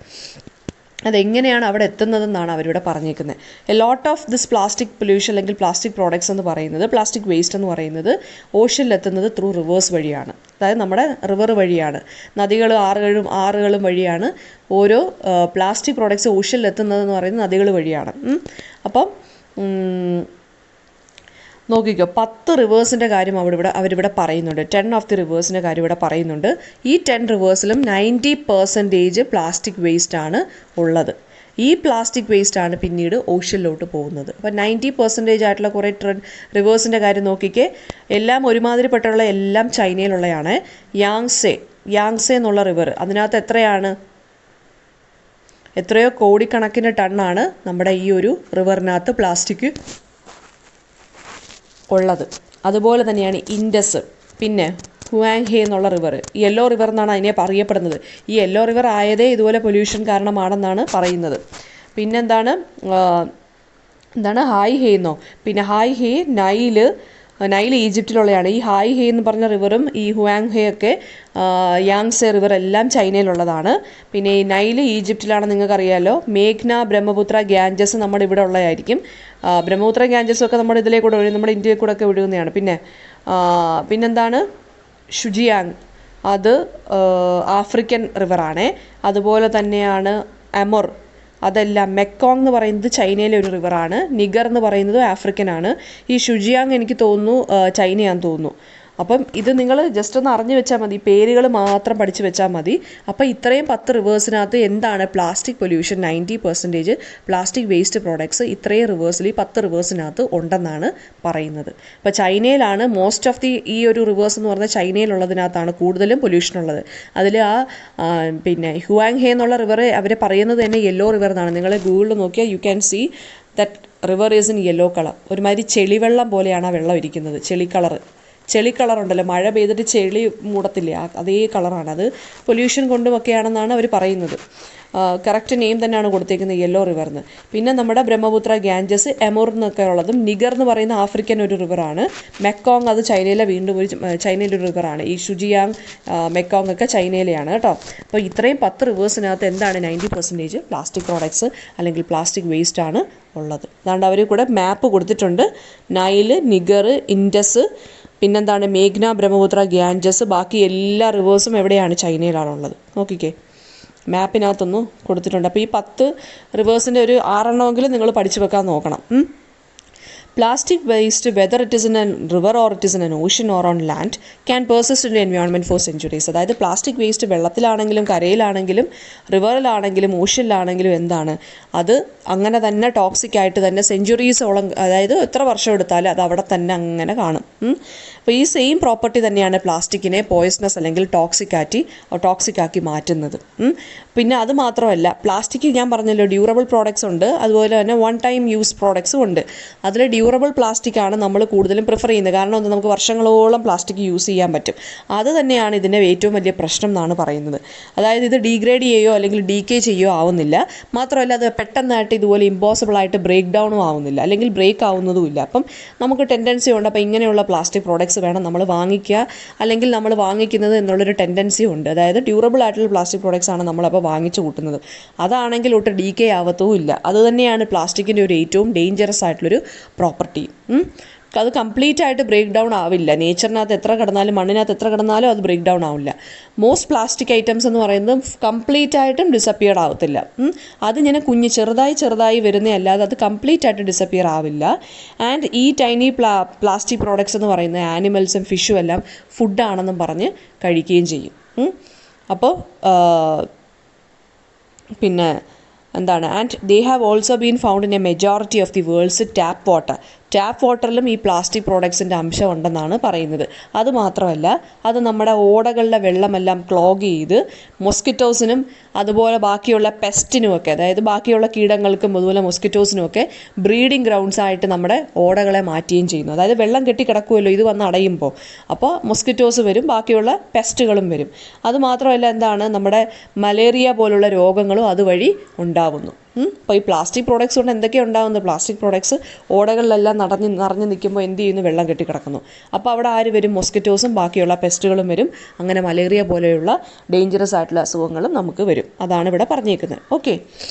[SPEAKER 1] അതെങ്ങനെയാണ് അവിടെ എത്തുന്നതെന്നാണ് അവരിവിടെ പറഞ്ഞേക്കുന്നത്. A lot of this plastic pollution അല്ലെങ്കിൽ പ്ലാസ്റ്റിക് പ്രോഡക്ട്സ് എന്ന് പറയുന്നത്, പ്ലാസ്റ്റിക് വേസ്റ്റ് എന്ന് പറയുന്നത് ഓഷ്യനിലെത്തുന്നത് ത്രൂ റിവേഴ്സ് വഴിയാണ്. അതായത് നമ്മുടെ റിവർ വഴിയാണ്, നദികളും ആറുകളും വഴിയാണ് ഓരോ പ്ലാസ്റ്റിക് പ്രോഡക്ട്സ് ഓഷ്യനിലെത്തുന്നതെന്ന് പറയുന്നത് നദികൾ വഴിയാണ്. അപ്പം നോക്കിക്കോ, 10 റിവേഴ്സിൻ്റെ കാര്യം അവരിവിടെ പറയുന്നുണ്ട്. 10 ഓഫ് ദി റിവേഴ്സിൻ്റെ കാര്യം ഇവിടെ പറയുന്നുണ്ട്. ഈ 10 റിവേഴ്സിലും 90% പ്ലാസ്റ്റിക് വേസ്റ്റ് ആണ് ഉള്ളത്. ഈ പ്ലാസ്റ്റിക് വേസ്റ്റ് ആണ് പിന്നീട് ഓഷ്യനിലോട്ട് പോകുന്നത്. അപ്പോൾ 90% ആയിട്ടുള്ള കുറേ റിവേഴ്സിൻ്റെ കാര്യം നോക്കിക്കേ. എല്ലാം ഒരുമാതിരിപ്പെട്ടുള്ള എല്ലാം ചൈനയിലുള്ളതാണ്. യാങ്സെ എന്നുള്ള റിവർ, അതിനകത്ത് എത്രയോ കോടിക്കണക്കിന് ടണ്ണാണ് നമ്മുടെ ഈ ഒരു റിവറിനകത്ത് പ്ലാസ്റ്റിക് ഉള്ളത്. അതുപോലെ തന്നെയാണ് ഇൻഡസ്, പിന്നെ ഹുവാങ് ഹേ എന്നുള്ള റിവർ, യെല്ലോ റിവർ എന്നാണ് അതിനെ അറിയപ്പെടുന്നത്. ഈ യെല്ലോ റിവർ ആയതേ ഇതുപോലെ പൊല്യൂഷൻ കാരണമാണെന്നാണ് പറയുന്നത്. പിന്നെന്താണ് ഹായ് ഹേ എന്നോ, പിന്നെ ഹായ് ഹേ നൈൽ ഈജിപ്തിലുള്ളതാണ്. ഈ ഹായ് ഹേ എന്ന് പറഞ്ഞ റിവറും ഈ ഹുവാങ് ഹേ ഒക്കെ യാങ്സെ റിവർ എല്ലാം ചൈനയിലുള്ളതാണ്. പിന്നെ ഈ നൈൽ ഈജിപ്തിലാണെന്ന് നിങ്ങൾക്കറിയാമല്ലോ. മേഘ്ന, ബ്രഹ്മപുത്ര, ഗാഞ്ചസ് നമ്മുടെ ഇവിടെ ഉള്ളതായിരിക്കും. ബ്രഹ്മപുത്ര ഗാഞ്ചസും ഒക്കെ നമ്മുടെ ഇതിലേക്കൂടെ നമ്മുടെ ഇന്ത്യയിൽ കൂടെ ഒക്കെ ഒഴുകുന്നതാണ്. പിന്നെന്താണ് ഷുജിയാങ്, അത് ആഫ്രിക്കൻ റിവറാണ്. അതുപോലെ തന്നെയാണ് അമോർ, അതെല്ലാം. മെക്കോങ് എന്ന് പറയുന്നത് ചൈനയിലെ ഒരു റിവറാണ്. നിഗർ എന്ന് പറയുന്നത് ആഫ്രിക്കനാണ്. ഈ ഷുജിയാങ് എനിക്ക് തോന്നുന്നു ചൈനയാണെന്ന് തോന്നുന്നു. അപ്പം ഇത് നിങ്ങൾ ജസ്റ്റ് ഒന്ന് അറിഞ്ഞു വെച്ചാൽ മതി, പേരുകൾ മാത്രം പഠിച്ചു വെച്ചാൽ മതി. അപ്പോൾ ഇത്രയും 10 റിവേഴ്സിനകത്ത് എന്താണ് plastic pollution, 90% plastic waste products ഇത്രയും റിവേഴ്സിൽ ഈ 10 റിവേഴ്സിനകത്ത് ഉണ്ടെന്നാണ് പറയുന്നത്. അപ്പോൾ ചൈനയിലാണ് മോസ്റ്റ് ഓഫ് ഈ ഒരു റിവേഴ്സ് എന്ന് പറഞ്ഞാൽ ചൈനയിലുള്ളതിനകത്താണ് കൂടുതലും പൊല്യൂഷൻ ഉള്ളത്. അതിൽ പിന്നെ ഹുവാങ് ഹേ എന്നുള്ള റിവർ അവർ പറയുന്നത് തന്നെ യെല്ലോ റിവർ എന്നാണ്. നിങ്ങൾ ഗൂഗിളിൽ നോക്കിയാൽ you can see that river is in yellow colour. ഒരുമാതിരി ചെളിവെള്ളം പോലെയാണ് ആ വെള്ളം ഇരിക്കുന്നത്. ചെളി കളറുണ്ടല്ലോ, മഴ പെയ്തിട്ട് ചെളി മൂടത്തില്ലേ, അതേ കളറാണ്. അത് പൊല്യൂഷൻ കൊണ്ടുമൊക്കെയാണെന്നാണ് അവർ പറയുന്നത്. കറക്റ്റ് നെയിം തന്നെയാണ് കൊടുത്തേക്കുന്നത് യെല്ലോ റിവറിന്. പിന്നെ നമ്മുടെ ബ്രഹ്മപുത്ര, ഗാഞ്ചസ്, എമോർ എന്നൊക്കെ ഉള്ളതും. നിഗർ എന്ന് പറയുന്ന ആഫ്രിക്കൻ ഒരു റിവറാണ്. മെക്കോങ് അത് ചൈനയിലെ ഒരു റിവറാണ്. ഈ ഷുജിയാങ്, മെക്കോങ് ഒക്കെ ചൈനയിലെയാണ് കേട്ടോ. അപ്പോൾ ഇത്രയും 10 റിവേഴ്സിനകത്ത് എന്താണ് 90% പ്ലാസ്റ്റിക് പ്രോഡക്ട്സ് അല്ലെങ്കിൽ പ്ലാസ്റ്റിക് വേസ്റ്റ് ആണ് ഉള്ളത്. അതുകൊണ്ട് അവർ കൂടെ മാപ്പ് കൊടുത്തിട്ടുണ്ട്. നൈല്, നിഗർ, ഇൻഡസ്, പിന്നെന്താണ് മേഘ്ന, ബ്രഹ്മപുത്ര, ഗാഞ്ചസ്, ബാക്കി എല്ലാ റിവേഴ്സും എവിടെയാണ്? ചൈനയിലാണുള്ളത്. നോക്കിക്കേ, മാപ്പിനകത്തൊന്ന് കൊടുത്തിട്ടുണ്ട്. അപ്പോൾ ഈ 10 റിവേഴ്സിൻ്റെ ഒരു 6 എണ്ണമെങ്കിലും നിങ്ങൾ പഠിച്ചു വെക്കാൻ നോക്കണം. Plastic waste, whether it is in a river or it is in an ocean or on land, can persist in the environment for centuries. അതായത് പ്ലാസ്റ്റിക് വേസ്റ്റ് വെള്ളത്തിലാണെങ്കിലും കരയിലാണെങ്കിലും റിവറിലാണെങ്കിലും ഓഷ്യനിലാണെങ്കിലും എന്താണ് അത് അങ്ങനെ തന്നെ ടോക്സിക് ആയിട്ട് തന്നെ സെഞ്ചുറീസോളം, അതായത് എത്ര വർഷം എടുത്താലും അത് അവിടെ തന്നെ അങ്ങനെ കാണും. അപ്പോൾ ഈ സെയിം പ്രോപ്പർട്ടി തന്നെയാണ് പ്ലാസ്റ്റിക്കിനെ പോയ്സണസ് അല്ലെങ്കിൽ ടോക്സിക് ആക്കി മാറ്റുന്നത്. പിന്നെ അത് മാത്രമല്ല, പ്ലാസ്റ്റിക് ഞാൻ പറഞ്ഞല്ലോ ഡ്യൂറബിൾ പ്രോഡക്ട്സ് ഉണ്ട്, അതുപോലെ തന്നെ വൺ ടൈം യൂസ് പ്രോഡക്ട്സും ഉണ്ട്. അതിൽ ഡ്യൂറബിൾ പ്ലാസ്റ്റിക് ആണ് നമ്മൾ കൂടുതലും പ്രിഫർ ചെയ്യുന്നത്. കാരണം ഒന്ന് നമുക്ക് വർഷങ്ങളോളം പ്ലാസ്റ്റിക് യൂസ് ചെയ്യാൻ പറ്റും. അത് തന്നെയാണ് ഇതിൻ്റെ ഏറ്റവും വലിയ പ്രശ്നം എന്നാണ് പറയുന്നത്. അതായത് ഇത് ഡീഗ്രേഡ് ചെയ്യുകയോ അല്ലെങ്കിൽ ഡീക്കേ ചെയ്യുകയോ ആവുന്നില്ല. മാത്രമല്ല അത് പെട്ടെന്നായിട്ട് ഇതുപോലെ ഇമ്പോസിബിളായിട്ട് ബ്രേക്ക് ഡൗണും ആവുന്നില്ല, അല്ലെങ്കിൽ ബ്രേക്ക് ആവുന്നതുമില്ല. അപ്പം നമുക്ക് ടെൻഡൻസി ഉണ്ട് അപ്പോൾ ഇങ്ങനെയുള്ള പ്ലാസ്റ്റിക് പ്രോഡക്ട്സ് വേണം നമ്മൾ വാങ്ങിക്കുക, അല്ലെങ്കിൽ നമ്മൾ വാങ്ങിക്കുന്നത് എന്നുള്ളൊരു ടെൻഡൻസി ഉണ്ട്. അതായത് ഡ്യൂറബിൾ ആയിട്ടുള്ള പ്ലാസ്റ്റിക് പ്രോഡക്ട്സ് ആണ് നമ്മളപ്പോൾ വാങ്ങിച്ചു കൂട്ടുന്നത്. അതാണെങ്കിൽ ഒട്ട് ഡീക്കേ ആവത്തും ഇല്ല. അതുതന്നെയാണ് പ്ലാസ്റ്റിക്കിൻ്റെ ഒരു ഏറ്റവും ഡേഞ്ചറസ് ആയിട്ടുള്ളൊരു പ്രോപ്പർട്ടി. അത് കംപ്ലീറ്റ് ആയിട്ട് ബ്രേക്ക് ഡൗൺ ആവില്ല. നേച്ചറിനകത്ത് എത്ര കിടന്നാലും മണ്ണിനകത്ത് എത്ര കിടന്നാലും അത് ബ്രേക്ക് ഡൗൺ ആവില്ല. മോസ്റ്റ് പ്ലാസ്റ്റിക് ഐറ്റംസ് എന്ന് പറയുന്നത് കംപ്ലീറ്റ് ആയിട്ടും ഡിസപ്പിയർ ആവത്തില്ല. അതിങ്ങനെ ചെറുതായി വരുന്നേ അല്ലാതെ അത് കംപ്ലീറ്റ് ആയിട്ട് ഡിസപ്പിയർ ആവില്ല. ആൻഡ് ഈ ടൈനി പ്ലാസ്റ്റിക് പ്രോഡക്ട്സ് എന്ന് പറയുന്നത് ആനിമൽസും ഫിഷും എല്ലാം ഫുഡാണെന്നും പറഞ്ഞ് കഴിക്കുകയും ചെയ്യും. അപ്പോൾ പിന്നെ എന്താണ്, and they have also been found in a majority of the world's tap വാട്ടറിലും ഈ പ്ലാസ്റ്റിക് പ്രോഡക്ട്സിൻ്റെ അംശം ഉണ്ടെന്നാണ് പറയുന്നത്. അതുമാത്രമല്ല അത് നമ്മുടെ ഓടകളിലെ വെള്ളമെല്ലാം ക്ലോഗ് ചെയ്ത് മൊസ്കിറ്റോസിനും അതുപോലെ ബാക്കിയുള്ള പെസ്റ്റിനുമൊക്കെ, അതായത് ബാക്കിയുള്ള കീടങ്ങൾക്കും അതുപോലെ മൊസ്കിറ്റോസിനുമൊക്കെ ബ്രീഡിംഗ് ഗ്രൗണ്ട്സ് ആയിട്ട് നമ്മുടെ ഓടകളെ മാറ്റുകയും ചെയ്യുന്നു. അതായത് വെള്ളം കെട്ടി കിടക്കുമല്ലോ ഇത് വന്ന് അടയുമ്പോൾ, അപ്പോൾ മൊസ്കിറ്റോസ് വരും, ബാക്കിയുള്ള പെസ്റ്റുകളും വരും. അതുമാത്രമല്ല എന്താണ്, നമ്മുടെ മലേറിയ പോലുള്ള രോഗങ്ങളും അതുവഴി ഉണ്ടാവുന്നു. അപ്പോൾ ഈ പ്ലാസ്റ്റിക് പ്രോഡക്ട്സ് കൊണ്ട് എന്തൊക്കെയാണ് ഉണ്ടാകുന്നത്? പ്ലാസ്റ്റിക് പ്രോഡക്ട്സ് ഓടകളിലെല്ലാം നിറഞ്ഞു നിൽക്കുമ്പോൾ എന്ത് ചെയ്യുന്നു? വെള്ളം കെട്ടി കിടക്കുന്നു. അപ്പോൾ അവിടെ ആര് വരും? മൊസ്കിറ്റോസും ബാക്കിയുള്ള പെസ്റ്റുകളും വരും. അങ്ങനെ മലേറിയ പോലെയുള്ള ഡേഞ്ചറസ് ആയിട്ടുള്ള അസുഖങ്ങളും നമുക്ക് വരും. അതാണ് ഇവിടെ പറഞ്ഞേക്കുന്നത്. ഓക്കെ,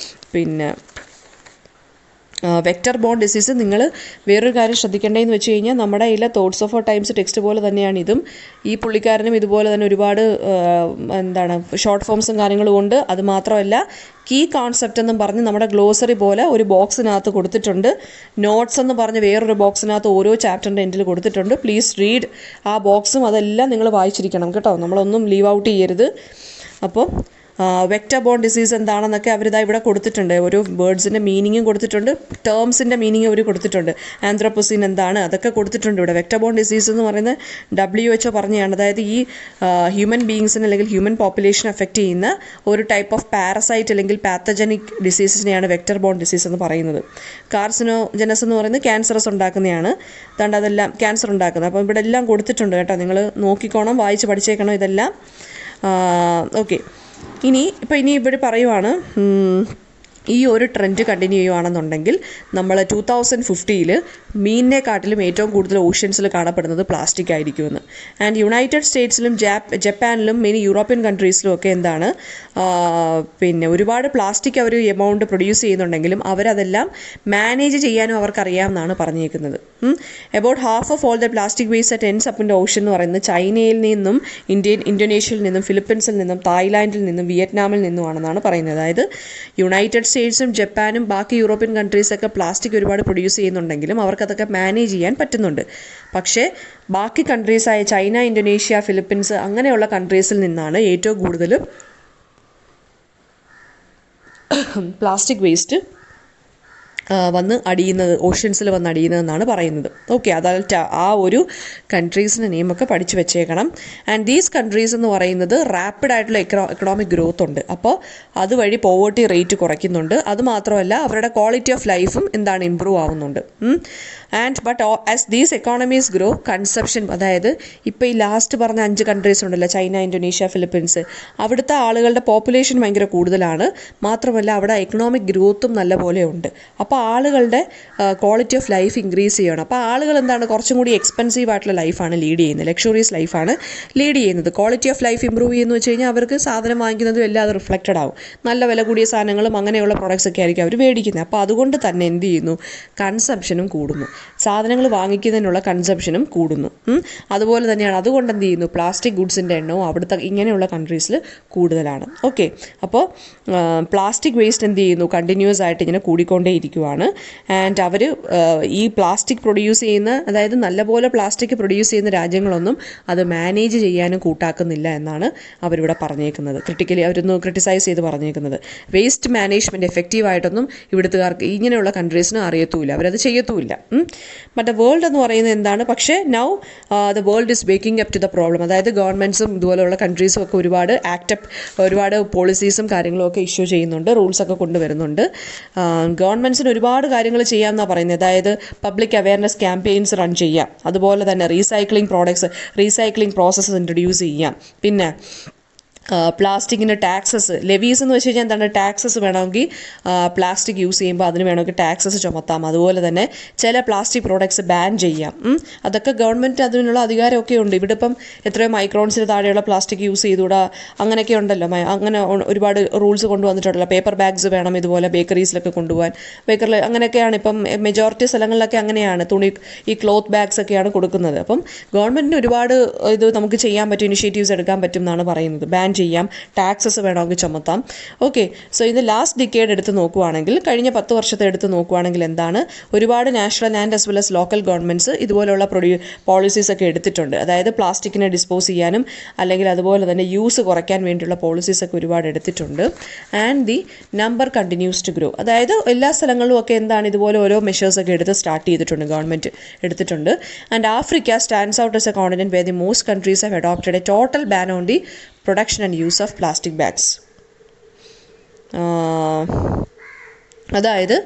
[SPEAKER 1] പിന്നെ വെക്റ്റർ ബോൺ ഡിസീസ് നിങ്ങൾ വേറൊരു കാര്യം ശ്രദ്ധിക്കേണ്ടതെന്ന് വെച്ച് കഴിഞ്ഞാൽ നമ്മുടെ കയ്യിലെ തോട്ട്സ് ഓഫ് ടൈംസ് ടെക്സ്റ്റ് പോലെ തന്നെയാണ് ഇതും. ഈ പുള്ളിക്കാരനും ഇതുപോലെ തന്നെ ഒരുപാട് ഷോർട്ട് ഫോംസും കാര്യങ്ങളും ഉണ്ട്. അത് മാത്രമല്ല കീ കോൺസെപ്റ്റ് എന്നും പറഞ്ഞ് നമ്മുടെ ഗ്ലോസറി പോലെ ഒരു ബോക്സിനകത്ത് കൊടുത്തിട്ടുണ്ട്. നോട്ട്സ് എന്ന് പറഞ്ഞ് വേറൊരു ബോക്സിനകത്ത് ഓരോ ചാപ്റ്ററിൻ്റെ എൻഡിൽ കൊടുത്തിട്ടുണ്ട്. പ്ലീസ് റീഡ് ആ ബോക്സും അതെല്ലാം നിങ്ങൾ വായിച്ചിരിക്കണം കേട്ടോ. നമ്മളൊന്നും ലീവ് ഔട്ട് ചെയ്യരുത്. അപ്പോൾ വെക്റ്റർ ബോൺ ഡിസീസ് എന്താണെന്നൊക്കെ അവരിതാ ഇവിടെ കൊടുത്തിട്ടുണ്ട്. ഒരു വേർഡ്സിൻ്റെ മീനിങ്ങും കൊടുത്തിട്ടുണ്ട്, ടേംസിൻ്റെ മീനിങ് അവർ കൊടുത്തിട്ടുണ്ട്. ആന്ത്രോപോസിൻ എന്താണ് അതൊക്കെ കൊടുത്തിട്ടുണ്ട് ഇവിടെ. വെക്റ്റർ ബോൺ ഡിസീസ് എന്ന് പറയുന്നത് WHO പറഞ്ഞതാണ്. അതായത് ഈ ഹ്യൂമൻ ബീയിങ്സിന് അല്ലെങ്കിൽ ഹ്യൂമൻ പോപ്പുലേഷൻ എഫക്റ്റ് ചെയ്യുന്ന ഒരു ടൈപ്പ് ഓഫ് പാരസൈറ്റ് അല്ലെങ്കിൽ പാത്തജനിക് ഡിസീസിനെയാണ് വെക്റ്റർ ബോൺ ഡിസീസ് എന്ന് പറയുന്നത്. കാർസിനോജനസ് എന്ന് പറയുന്നത് ക്യാൻസറസ് ഉണ്ടാക്കുന്നതാണ്. അതുകൊണ്ട് അതെല്ലാം ക്യാൻസർ ഉണ്ടാക്കുന്നത്. അപ്പോൾ ഇവിടെ എല്ലാം കൊടുത്തിട്ടുണ്ട് കേട്ടോ. നിങ്ങൾ നോക്കിക്കോണം, വായിച്ച് പഠിച്ചേക്കണം ഇതെല്ലാം. ഓക്കെ, ഇനി ഇവിടെ പറയുവാണ്, ഈ ഒരു ട്രെൻഡ് കണ്ടിന്യൂ ചെയ്യുകയാണെന്നുണ്ടെങ്കിൽ നമ്മൾ 2050 മീനിനെക്കാട്ടിലും ഏറ്റവും കൂടുതൽ ഓഷ്യൻസിൽ കാണപ്പെടുന്നത് പ്ലാസ്റ്റിക് ആയിരിക്കുമെന്ന്. ആൻഡ് യുണൈറ്റഡ് സ്റ്റേറ്റ്സിലും ജപ്പാനിലും മെനി യൂറോപ്യൻ കൺട്രീസിലും ഒക്കെ എന്താണ് പിന്നെ ഒരുപാട് പ്ലാസ്റ്റിക് അവർ എമൗണ്ട് പ്രൊഡ്യൂസ് ചെയ്യുന്നുണ്ടെങ്കിലും അവരതെല്ലാം മാനേജ് ചെയ്യാനും അവർക്കറിയാമെന്നാണ് പറഞ്ഞേക്കുന്നത്. About half of all the plastic waste at ends up in the ocean എന്ന് പറയുന്നത് ചൈനയിൽ നിന്നും ഇന്തോനേഷ്യയിൽ നിന്നും ഫിലിപ്പീൻസിൽ നിന്നും തായ്ലാൻഡിൽ നിന്നും വിയറ്റ്നാമിൽ നിന്നുമാണെന്നാണ് പറയുന്നത്. അതായത് യുണൈറ്റഡ് സ്റ്റേറ്റ്സും ജപ്പാനും ബാക്കി യൂറോപ്യൻ കൺട്രീസൊക്കെ പ്ലാസ്റ്റിക് ഒരുപാട് പ്രൊഡ്യൂസ് ചെയ്യുന്നുണ്ടെങ്കിലും അവർക്കതൊക്കെ മാനേജ് ചെയ്യാൻ പറ്റുന്നുണ്ട്. പക്ഷേ ബാക്കി കൺട്രീസായ ചൈന, ഇന്തോനേഷ്യ, ഫിലിപ്പീൻസ് അങ്ങനെയുള്ള കൺട്രീസിൽ നിന്നാണ് ഏറ്റവും കൂടുതൽ പ്ലാസ്റ്റിക് വേസ്റ്റ് വന്ന് അടിയുന്നത്, ഓഷ്യൻസിൽ വന്ന് അടിയുന്നതെന്നാണ് പറയുന്നത്. ഓക്കെ, അതായത് ആ ഒരു കൺട്രീസിൻ്റെ നെയിമൊക്കെ പഠിച്ചു വെച്ചേക്കണം. ആൻഡ് ദീസ് കൺട്രീസ് എന്ന് പറയുന്നത് റാപ്പിഡ് ആയിട്ടുള്ള എക്കണോമിക് ഗ്രോത്ത് ഉണ്ട്. അപ്പോൾ അതുവഴി പോവേർട്ടി റേറ്റ് കുറയ്ക്കുന്നുണ്ട്. അതുമാത്രമല്ല അവരുടെ ക്വാളിറ്റി ഓഫ് ലൈഫും ഇമ്പ്രൂവ് ആവുന്നുണ്ട്. But as these economies grow consumption, അതായത് ഇപ്പോൾ ഈ ലാസ്റ്റ് പറഞ്ഞ 5 കൺട്രീസ് ഉണ്ടല്ലോ, ചൈന, ഇന്തോനേഷ്യ, ഫിലിപ്പീൻസ്, അവിടുത്തെ ആളുകളുടെ പോപ്പുലേഷൻ ഭയങ്കര കൂടുതലാണ്. മാത്രമല്ല അവിടെ എക്കണോമിക് ഗ്രോത്തും നല്ലപോലെ ഉണ്ട്. അപ്പോൾ ആളുകളുടെ ക്വാളിറ്റി ഓഫ് ലൈഫ് ഇൻക്രീസ് ചെയ്യണം. അപ്പോൾ ആളുകൾ എന്താണ് കുറച്ചും കൂടി എക്സ്പെൻസീവ് ആയിട്ടുള്ള ലൈഫാണ് ലീഡ് ചെയ്യുന്നത്, ലക്ഷറീസ് ലൈഫാണ് ലീഡ് ചെയ്യുന്നത്. ക്വാളിറ്റി ഓഫ് ലൈഫ് ഇമ്പ്രൂവ് ചെയ്യുന്നു വെച്ച് കഴിഞ്ഞാൽ അവർക്ക് സാധനം വാങ്ങിക്കുന്നതും എല്ലാം അത് റിഫ്ലക്റ്റഡ് ആവും. നല്ല വില കൂടിയ സാധനങ്ങളും അങ്ങനെയുള്ള പ്രോഡക്ട്സ് ഒക്കെ ആയിരിക്കും അവർ മേടിക്കുന്നത്. അപ്പോൾ അതുകൊണ്ട് തന്നെ എന്ത് ചെയ്യുന്നു, കൺസംപ്ഷനും കൂടുന്നു, സാധനങ്ങൾ വാങ്ങിക്കുന്നതിനുള്ള കൺസംപ്ഷനും കൂടുന്നു. അതുപോലെ തന്നെയാണ് അതുകൊണ്ട് എന്ത് ചെയ്യുന്നു, പ്ലാസ്റ്റിക് ഗുഡ്സിൻ്റെ എണ്ണവും അവിടുത്തെ ഇങ്ങനെയുള്ള കൺട്രീസിൽ കൂടുതലാണ്. ഓക്കെ, അപ്പോൾ പ്ലാസ്റ്റിക് വേസ്റ്റ് എന്ത് ചെയ്യുന്നു, കണ്ടിന്യൂസ് ആയിട്ട് ഇങ്ങനെ കൂടിക്കൊണ്ടേയിരിക്കും. ചെയ്തുകൊണ്ടിരിക്കുകയാണ്. ആൻഡ് അവർ ഈ പ്ലാസ്റ്റിക് പ്രൊഡ്യൂസ് ചെയ്യുന്ന, അതായത് നല്ലപോലെ പ്ലാസ്റ്റിക് പ്രൊഡ്യൂസ് ചെയ്യുന്ന രാജ്യങ്ങളൊന്നും അത് മാനേജ് ചെയ്യാനും കൂട്ടാക്കുന്നില്ല എന്നാണ് അവരിവിടെ പറഞ്ഞേക്കുന്നത്. അവരൊന്ന് ക്രിട്ടിസൈസ് ചെയ്ത് പറഞ്ഞേക്കുന്നത്. വേസ്റ്റ് മാനേജ്മെൻറ്റ് എഫക്റ്റീവായിട്ടൊന്നും ഇവിടുത്തുകാർക്ക് ഇങ്ങനെയുള്ള കൺട്രീസിന് അറിയത്തുമില്ല, അവരത് ചെയ്യത്തുമില്ല. ബട്ട് ദ വേൾഡ് എന്ന് പറയുന്നത് എന്താണ്? പക്ഷേ now the world is waking up to the problem. അതായത് ഗവൺമെൻറ്റ്സും ഇതുപോലെയുള്ള കൺട്രീസും ഒക്കെ ഒരുപാട് പോളിസീസും കാര്യങ്ങളും ഒക്കെ ഇഷ്യൂ ചെയ്യുന്നുണ്ട്, റൂൾസൊക്കെ കൊണ്ടുവരുന്നുണ്ട്. ഗവൺമെൻറ്റ്സിന് ഒരുപാട് കാര്യങ്ങൾ ചെയ്യാമെന്നാണ് പറയുന്നത്. അതായത് പബ്ലിക് അവയർനെസ് ക്യാമ്പയിൻസ് റൺ ചെയ്യാം, അതുപോലെ തന്നെ റീസൈക്ലിംഗ് പ്രോസസ്സ് ഇൻട്രൊഡ്യൂസ് ചെയ്യാം. പിന്നെ പ്ലാസ്റ്റിക്കിന് ടാക്സസ്, ലെവീസ് എന്ന് വെച്ച് കഴിഞ്ഞാൽ എന്താണ്? ടാക്സസ് വേണമെങ്കിൽ പ്ലാസ്റ്റിക് യൂസ് ചെയ്യുമ്പോൾ അതിന് വേണമെങ്കിൽ ടാക്സസ് ചുമത്താം. അതുപോലെ തന്നെ ചില പ്ലാസ്റ്റിക് പ്രോഡക്ട്സ് ബാൻ ചെയ്യാം. അതൊക്കെ ഗവൺമെൻറ് അതിനുള്ള അധികാരമൊക്കെ ഉണ്ട്. ഇവിടെ ഇപ്പം എത്രയോ മൈക്രോൺസിന് താഴെയുള്ള പ്ലാസ്റ്റിക് യൂസ് ചെയ്തുകൂടാ, അങ്ങനെയൊക്കെ ഉണ്ടല്ലോ. അങ്ങനെ ഒരുപാട് റൂൾസ് കൊണ്ടുവന്നിട്ടുണ്ടല്ലോ. പേപ്പർ ബാഗ്സ് വേണം ഇതുപോലെ ബേക്കറീസിലൊക്കെ കൊണ്ടുപോകാൻ. ബേക്കറിൽ അങ്ങനെയൊക്കെയാണ് ഇപ്പം മെജോറിറ്റി സ്ഥലങ്ങളിലൊക്കെ അങ്ങനെയാണ്. ഈ ക്ലോത്ത് ബാഗ്സ് ഒക്കെയാണ് കൊടുക്കുന്നത്. അപ്പം ഗവൺമെൻറ്റിന് ഒരുപാട് ഇത് നമുക്ക് ചെയ്യാൻ പറ്റും, ഇനിഷ്യേറ്റീവ്സ് എടുക്കാൻ പറ്റും എന്നാണ് പറയുന്നത്. ബാൻ ചെയ്യാം, ടാക്സസ് വേണമെങ്കിൽ ചുമത്താം. ഓക്കെ, സോ ഇത് ലാസ്റ്റ് ഡിക്കേഡ് എടുത്ത് നോക്കുവാണെങ്കിൽ, കഴിഞ്ഞ 10 വർഷത്തെ എടുത്ത് നോക്കുവാണെങ്കിൽ എന്താണ്, ഒരുപാട് national and as well as local governments ഇതുപോലെയുള്ള പോളിസീസ് ഒക്കെ എടുത്തിട്ടുണ്ട്. അതായത് പ്ലാസ്റ്റിക്കിനെ ഡിസ്പോസ് ചെയ്യാനും അല്ലെങ്കിൽ അതുപോലെ തന്നെ യൂസ് കുറയ്ക്കാൻ വേണ്ടിയുള്ള പോളിസീസ് ഒക്കെ ഒരുപാട് എടുത്തിട്ടുണ്ട്. And the number continues to grow. അതായത് എല്ലാ സ്ഥലങ്ങളിലും ഒക്കെ എന്താണ് ഇതുപോലെ ഓരോ മെഷേഴ്സ് ഒക്കെ എടുത്ത് സ്റ്റാർട്ട് ചെയ്തിട്ടുണ്ട്, ഗവൺമെൻറ് എടുത്തിട്ടുണ്ട്. And Africa stands out as a continent where the most countries have adopted a total ban on the production and use of plastic bags. അതായത്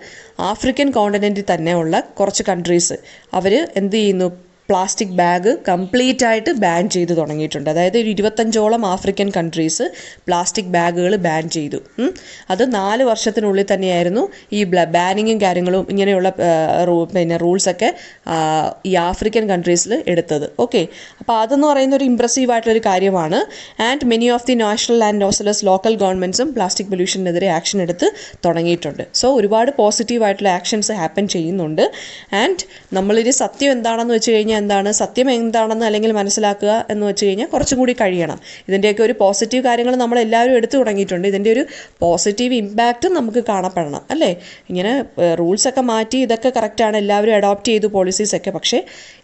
[SPEAKER 1] ആഫ്രിക്കൻ കോണ്ടിനെൻറ്റിൽ തന്നെയുള്ള കുറച്ച് കൺട്രീസ് അവർ എന്ത് ചെയ്യുന്നു, പ്ലാസ്റ്റിക് ബാഗ് കംപ്ലീറ്റ് ആയിട്ട് ബാൻ ചെയ്ത് തുടങ്ങിയിട്ടുണ്ട്. അതായത് 25ഓളം ആഫ്രിക്കൻ കൺട്രീസ് പ്ലാസ്റ്റിക് ബാഗുകൾ ബാൻ ചെയ്തു. അത് 4 വർഷത്തിനുള്ളിൽ തന്നെയായിരുന്നു ഈ ബാനിങ്ങും കാര്യങ്ങളും ഇങ്ങനെയുള്ള റൂൾസൊക്കെ ഈ ആഫ്രിക്കൻ കൺട്രീസിൽ എടുത്തത്. ഓക്കെ, അപ്പോൾ അതെന്ന് പറയുന്ന ഒരു ഇംപ്രസീവ് ആയിട്ടുള്ളൊരു കാര്യമാണ്. And many of the national and also local ഗവൺമെൻറ്റ്സും പ്ലാസ്റ്റിക് പൊല്യൂഷനെതിരെ ആക്ഷൻ എടുത്ത് തുടങ്ങിയിട്ടുണ്ട്. സോ ഒരുപാട് പോസിറ്റീവായിട്ടുള്ള ആക്ഷൻസ് ഹാപ്പൻ ചെയ്യുന്നുണ്ട്. ആൻഡ് നമ്മളിത് സത്യം എന്താണെന്ന് വെച്ച് കഴിഞ്ഞാൽ എന്താണ് സത്യം എന്താണെന്ന് അല്ലെങ്കിൽ മനസ്സിലാക്കുക എന്ന് വെച്ച് കഴിഞ്ഞാൽ കുറച്ചും കൂടി കഴിയണം. ഇതിൻ്റെയൊക്കെ ഒരു പോസിറ്റീവ് കാര്യങ്ങൾ നമ്മളെല്ലാവരും എടുത്തു തുടങ്ങിയിട്ടുണ്ട്. ഇതിൻ്റെ ഒരു പോസിറ്റീവ് ഇമ്പാക്റ്റും നമുക്ക് കാണപ്പെടണം, അല്ലേ? ഇങ്ങനെ റൂൾസൊക്കെ മാറ്റി ഇതൊക്കെ കറക്റ്റാണ്, എല്ലാവരും അഡോപ്റ്റ് ചെയ്തു പോളിസീസൊക്കെ. പക്ഷേ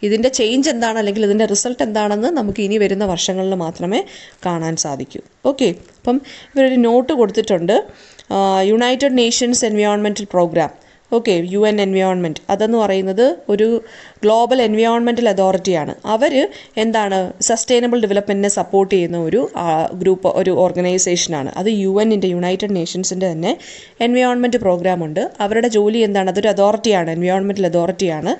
[SPEAKER 1] ഇതിൻ്റെ ചേഞ്ച് എന്താണ് അല്ലെങ്കിൽ ഇതിൻ്റെ റിസൾട്ട് എന്താണെന്ന് നമുക്ക് ഇനി വരുന്ന വർഷങ്ങളിൽ മാത്രമേ കാണാൻ സാധിക്കൂ. ഓക്കെ, അപ്പം ഇവരൊരു നോട്ട് കൊടുത്തിട്ടുണ്ട്, united nations environmental programme. Okay, UN environment അതെന്ന് പറയുന്നത് ഒരു ഗ്ലോബൽ എൻവയോൺമെൻറ്റൽ അതോറിറ്റിയാണ്. അവർ എന്താണ് സസ്റ്റൈനബിൾ ഡെവലപ്മെൻറ്റിനെ സപ്പോർട്ട് ചെയ്യുന്ന ഒരു ഗ്രൂപ്പ്, ഒരു ഓർഗനൈസേഷനാണ്. അത് UNൻ്റെ യുണൈറ്റഡ് നേഷൻസിൻ്റെ തന്നെ എൻവയോൺമെൻറ്റ് പ്രോഗ്രാമുണ്ട്. അവരുടെ ജോലി എന്താണ്? അതൊരു അതോറിറ്റിയാണ്, എൻവയോൺമെൻറ്റൽ അതോറിറ്റിയാണ്.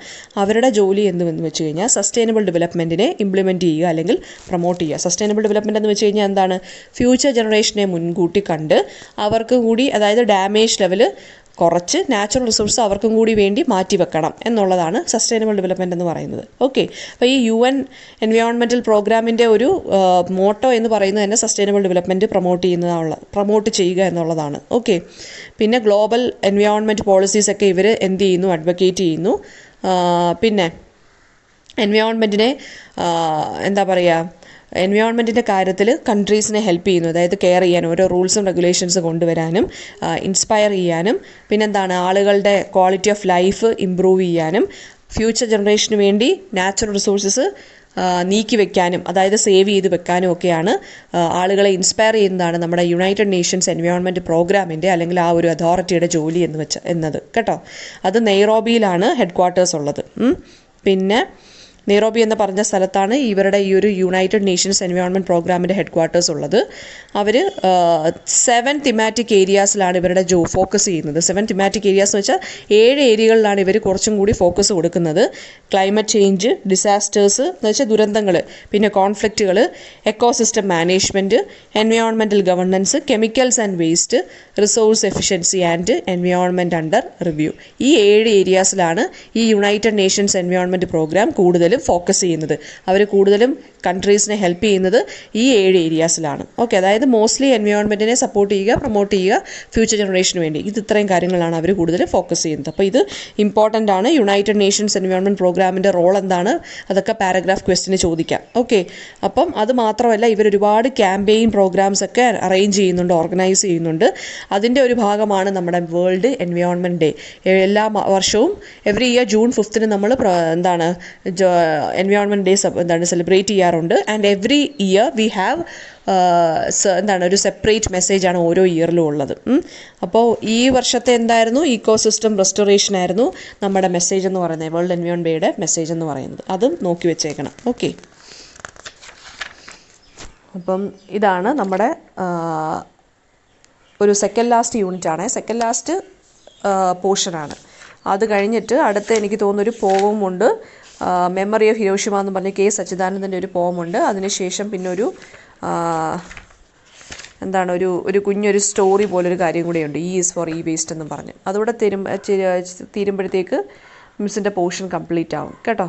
[SPEAKER 1] അവരുടെ ജോലി എന്തെന്ന് വെച്ച് കഴിഞ്ഞാൽ സസ്റ്റൈനബിൾ ഡെവലപ്മെൻറ്റിനെ ഇംപ്ലിമെൻറ്റ് ചെയ്യുക അല്ലെങ്കിൽ പ്രൊമോട്ട് ചെയ്യുക. സസ്റ്റൈനബിൾ ഡെവലപ്മെൻറ്റ് എന്ന് വെച്ച് കഴിഞ്ഞാൽ എന്താണ്? ഫ്യൂച്ചർ ജനറേഷനെ മുൻകൂട്ടി കണ്ട് അവർക്ക് കൂടി, അതായത് ഡാമേജ് ലെവൽ കുറച്ച് നാച്ചുറൽ റിസോഴ്സ് അവർക്കും കൂടി വേണ്ടി മാറ്റി വെക്കണം എന്നുള്ളതാണ് സസ്റ്റൈനബിൾ ഡെവലപ്മെൻറ്റ് എന്ന് പറയുന്നത്. ഓക്കെ, അപ്പോൾ ഈ UN എൻവയോൺമെൻറ്റൽ പ്രോഗ്രാമിൻ്റെ ഒരു മോട്ടോ എന്ന് പറയുന്നത് തന്നെ സസ്റ്റൈനബിൾ ഡെവലപ്മെൻറ്റ് പ്രൊമോട്ട് ചെയ്യുക എന്നുള്ളതാണ്. ഓക്കെ, പിന്നെ ഗ്ലോബൽ എൻവയോൺമെൻറ്റ് പോളിസീസൊക്കെ ഇവർ എന്ത് ചെയ്യുന്നു? അഡ്വക്കേറ്റ് ചെയ്യുന്നു. പിന്നെ എൻവയോൺമെൻറ്റിനെ എന്താ പറയുക, എൻവയോൺമെൻറ്റിൻ്റെ കാര്യത്തിൽ കൺട്രീസിനെ ഹെൽപ്പ് ചെയ്യുന്നു. അതായത് കെയർ ചെയ്യാനും ഓരോ റൂൾസും റെഗുലേഷൻസ് കൊണ്ടുവരാനും ഇൻസ്പയർ ചെയ്യാനും പിന്നെന്താണ് ആളുകളുടെ ക്വാളിറ്റി ഓഫ് ലൈഫ് ഇമ്പ്രൂവ് ചെയ്യാനും ഫ്യൂച്ചർ ജനറേഷന് വേണ്ടി നാച്ചുറൽ റിസോഴ്സസ് നീക്കി വെക്കാനും അതായത് സേവ് ചെയ്ത് വെക്കാനും ഒക്കെയാണ് ആളുകളെ ഇൻസ്പയർ ചെയ്യുന്നതാണ് നമ്മുടെ യുണൈറ്റഡ് നേഷൻസ് എൻവയോൺമെൻറ്റ് പ്രോഗ്രാമിൻ്റെ അല്ലെങ്കിൽ ആ ഒരു അതോറിറ്റിയുടെ ജോലി എന്നത് കേട്ടോ. അത് നെയ്റോബിയിലാണ് ഹെഡ് ക്വാർട്ടേഴ്സ് ഉള്ളത്. പിന്നെ നെയ്റോബി എന്ന് പറഞ്ഞ സ്ഥലത്താണ് ഇവരുടെ ഈ ഒരു യുണൈറ്റഡ് നേഷൻസ് എൻവയോൺമെൻറ്റ് പ്രോഗ്രാമിൻ്റെ ഹെഡ് ക്വാർട്ടേഴ്സ് ഉള്ളത്. അവർ 7 തിമാറ്റിക് ഏരിയാസിലാണ് ഇവരുടെ ഫോക്കസ് ചെയ്യുന്നത്. 7 തിമാറ്റിക് ഏരിയാസ് എന്ന് വെച്ചാൽ 7 ഏരിയകളിലാണ് ഇവർ കുറച്ചും കൂടി ഫോക്കസ് കൊടുക്കുന്നത്. ക്ലൈമറ്റ് ചേഞ്ച്, ഡിസാസ്റ്റേഴ്സ് എന്ന് വെച്ചാൽ ദുരന്തങ്ങൾ, പിന്നെ കോൺഫ്ലിക്റ്റുകൾ, ecosystem management, environmental governance, chemicals and waste, resource efficiency and environment under review. ഈ 7 ഏരിയാസിലാണ് ഈ യുണൈറ്റഡ് നേഷൻസ് എൻവയോൺമെൻറ്റ് പ്രോഗ്രാം കൂടുതൽ കൂടുതലും ഫോക്കസ് ചെയ്യുന്നത്. അവർ കൂടുതലും കൺട്രീസിനെ ഹെൽപ്പ് ചെയ്യുന്നത് ഈ 7 ഏരിയാസിലാണ്. ഓക്കെ, അതായത് മോസ്റ്റ്ലി എൻവയോൺമെൻറ്റിനെ സപ്പോർട്ട് ചെയ്യുക, പ്രൊമോട്ട് ചെയ്യുക, ഫ്യൂച്ചർ ജനറേഷന് വേണ്ടി. ഇത്രയും കാര്യങ്ങളാണ് അവർ കൂടുതൽ ഫോക്കസ് ചെയ്യുന്നത്. അപ്പോൾ ഇത് ഇമ്പോർട്ടൻ്റ് ആണ്. യുണൈറ്റഡ് നേഷൻസ് എൻവയോൺമെൻറ്റ് പ്രോഗ്രാമിൻ്റെ റോൾ എന്താണ്, അതൊക്കെ പാരഗ്രാഫ് ക്വസ്റ്റിന് ചോദിക്കാം. ഓക്കെ, അപ്പം അത് മാത്രമല്ല, ഇവർ ഒരുപാട് ക്യാമ്പയിൻ പ്രോഗ്രാംസ് ഒക്കെ അറേഞ്ച് ചെയ്യുന്നുണ്ട്, ഓർഗനൈസ് ചെയ്യുന്നുണ്ട്. അതിൻ്റെ ഒരു ഭാഗമാണ് നമ്മുടെ വേൾഡ് എൻവയോൺമെൻറ്റ് ഡേ. എല്ലാ വർഷവും എവറി ഇയർ ജൂൺ 5 നമ്മൾ എൻവയോൺമെൻറ്റ് ഡേ സെലിബ്രേറ്റ് ചെയ്യാറുണ്ട്. And every year we have ഒരു സെപ്പറേറ്റ് മെസ്സേജാണ് ഓരോ ഇയറിലും ഉള്ളത്. അപ്പോൾ ഈ വർഷത്തെ എന്തായിരുന്നു, ഇക്കോസിസ്റ്റം റെസ്റ്റോറേഷൻ ആയിരുന്നു നമ്മുടെ മെസ്സേജ് എന്ന് പറയുന്നത്, വേൾഡ് എൻവയോൺമെൻറ്റ് ഡേയുടെ മെസ്സേജ് എന്ന് പറയുന്നത്. അതും നോക്കി വെച്ചേക്കണം. ഓക്കെ, അപ്പം ഇതാണ് നമ്മുടെ ഒരു സെക്കൻഡ് ലാസ്റ്റ് യൂണിറ്റാണ്, സെക്കൻഡ് ലാസ്റ്റ് പോർഷനാണ്. അത് കഴിഞ്ഞിട്ട് അടുത്ത എനിക്ക് തോന്നുന്നൊരു പോവുമുണ്ട്, മെമ്മറി ഓഫ് ഹിരോഷിമ എന്ന് പറഞ്ഞ് കെ സച്ചിദാനന്ദൻ്റെ ഒരു പോവുമുണ്ട്. അതിനുശേഷം പിന്നെ ഒരു ഒരു കുഞ്ഞൊരു സ്റ്റോറി പോലൊരു കാര്യം കൂടെയുണ്ട്, E is for E waste എന്നും പറഞ്ഞ്. അതുകൂടെ തീരുമ്പോഴത്തേക്ക് മിസ്സിൻ്റെ പോർഷൻ കംപ്ലീറ്റ് ആവും കേട്ടോ.